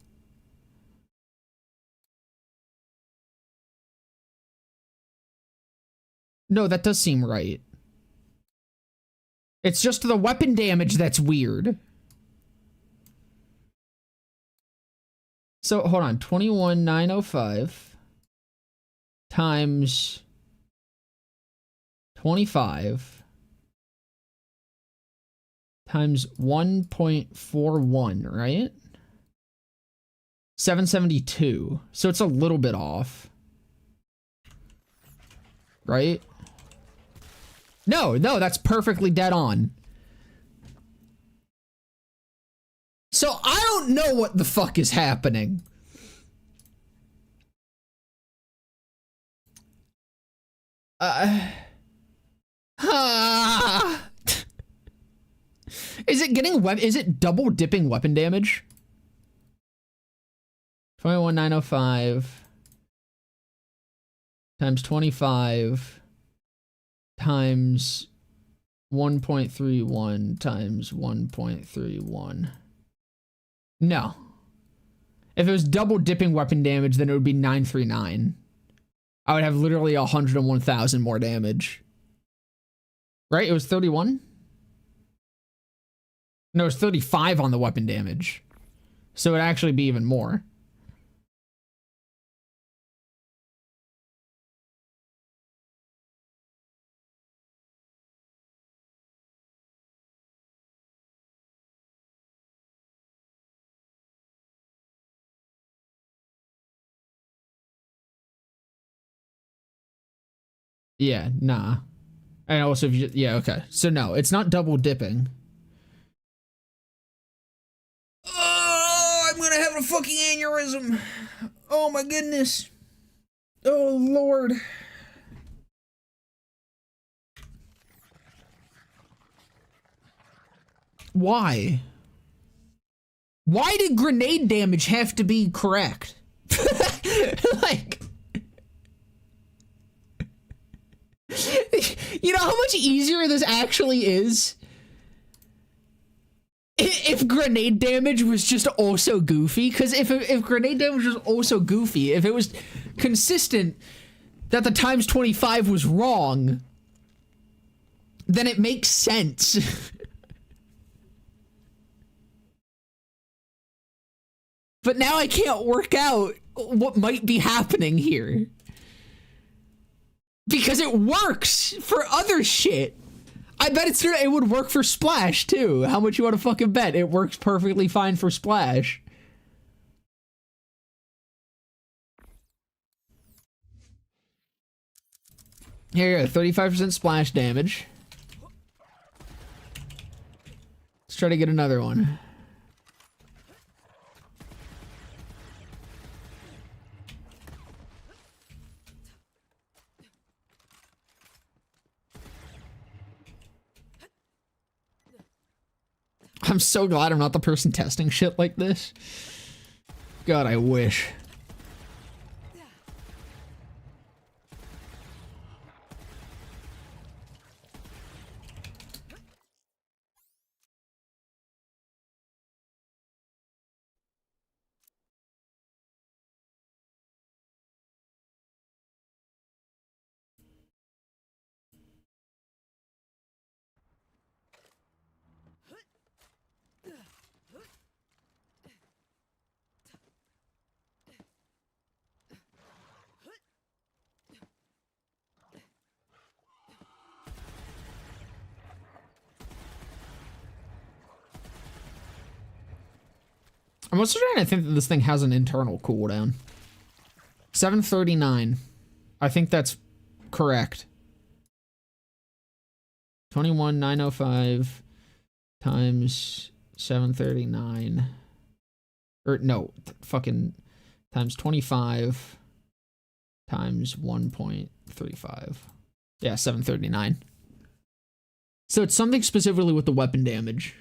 No, that does seem right. It's just the weapon damage that's weird. So, hold on. 21,905 times 25 times 1.41, right? 772. So it's a little bit off. Right? No, that's perfectly dead on. So I don't know what the fuck is happening. Is it getting is it double dipping weapon damage? 21,905 times 25 times 1.31 times 1.31. No. If it was double dipping weapon damage, then it would be 939. I would have literally 101,000 more damage. Right? It was 31? No, it was 35 on the weapon damage. So it'd actually be even more. Yeah, nah. And also, if you, yeah, okay. So no, it's not double dipping. Oh, I'm gonna have a fucking aneurysm. Oh my goodness. Oh Lord. Why? Why did grenade damage have to be correct? Like, you know how much easier this actually is? If grenade damage was just also goofy, because if grenade damage was also goofy, if it was consistent that the times 25 was wrong, then it makes sense. But now I can't work out what might be happening here. Because it works for other shit. I bet it would work for Splash, too. How much you want to fucking bet? It works perfectly fine for Splash. Here you go, 35% splash damage. Let's try to get another one. I'm so glad I'm not the person testing shit like this. God, I wish. I'm also trying to think that this thing has an internal cooldown. 739. I think that's correct. 21,905 times 739. Or no, fucking times 25 times 1.35. Yeah, 739. So it's something specifically with the weapon damage.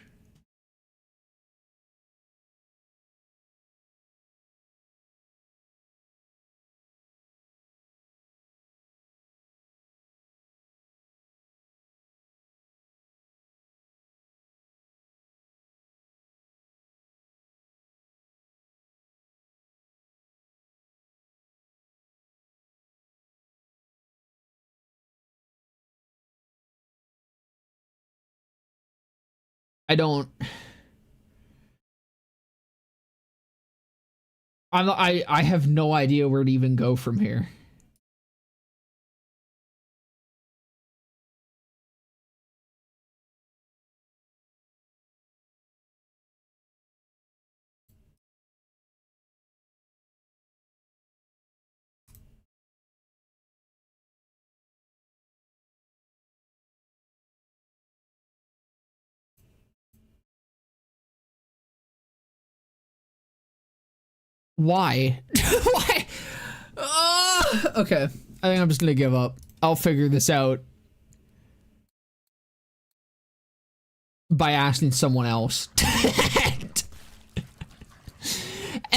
I have no idea where to even go from here. Why? Why? Okay. I think I'm just gonna give up. I'll figure this out by asking someone else.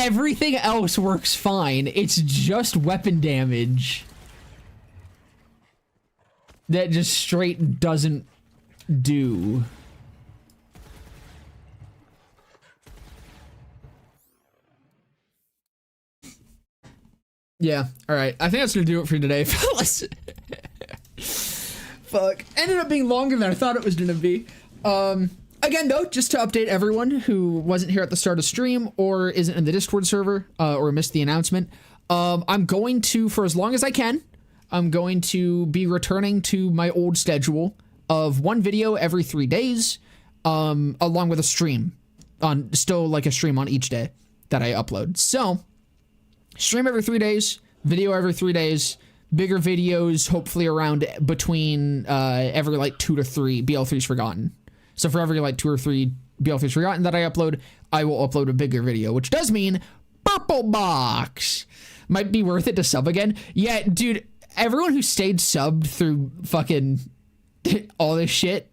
everything else works fine. It's just weapon damage that just straight doesn't do. Yeah, alright. I think that's gonna do it for today, fellas. Fuck. Ended up being longer than I thought it was gonna be. Again, though, just to update everyone who wasn't here at the start of stream or isn't in the Discord server or missed the announcement, I'm going to, for as long as I can, I'm going to be returning to my old schedule of one video every 3 days, along with a stream on, still like a stream on each day that I upload. So, stream every 3 days, video every 3 days, bigger videos, hopefully around between every like 2 to 3 BL3's Forgotten. So for every like 2 or 3 BL3's Forgotten that I upload, I will upload a bigger video, which does mean Purple Box. Might be worth it to sub again. Yeah, dude, everyone who stayed subbed through fucking all this shit,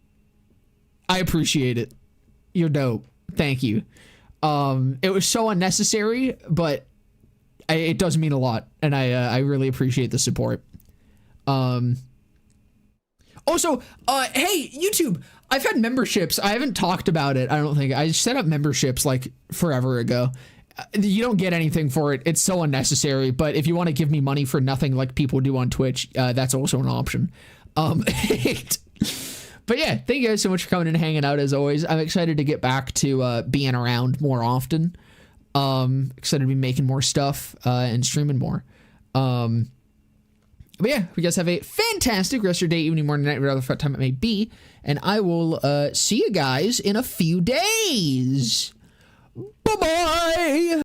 I appreciate it. You're dope. Thank you. It was so unnecessary, but it does mean a lot, and I really appreciate the support. Also, hey, YouTube, I've had memberships. I haven't talked about it, I don't think. I set up memberships like forever ago. You don't get anything for it. It's so unnecessary, but if you want to give me money for nothing like people do on Twitch, that's also an option. But yeah, thank you guys so much for coming and hanging out as always. I'm excited to get back to being around more often. Excited to be making more stuff and streaming more. But yeah, you guys have a fantastic rest of your day, evening, morning, night, whatever time it may be. And I will see you guys in a few days. Bye-bye!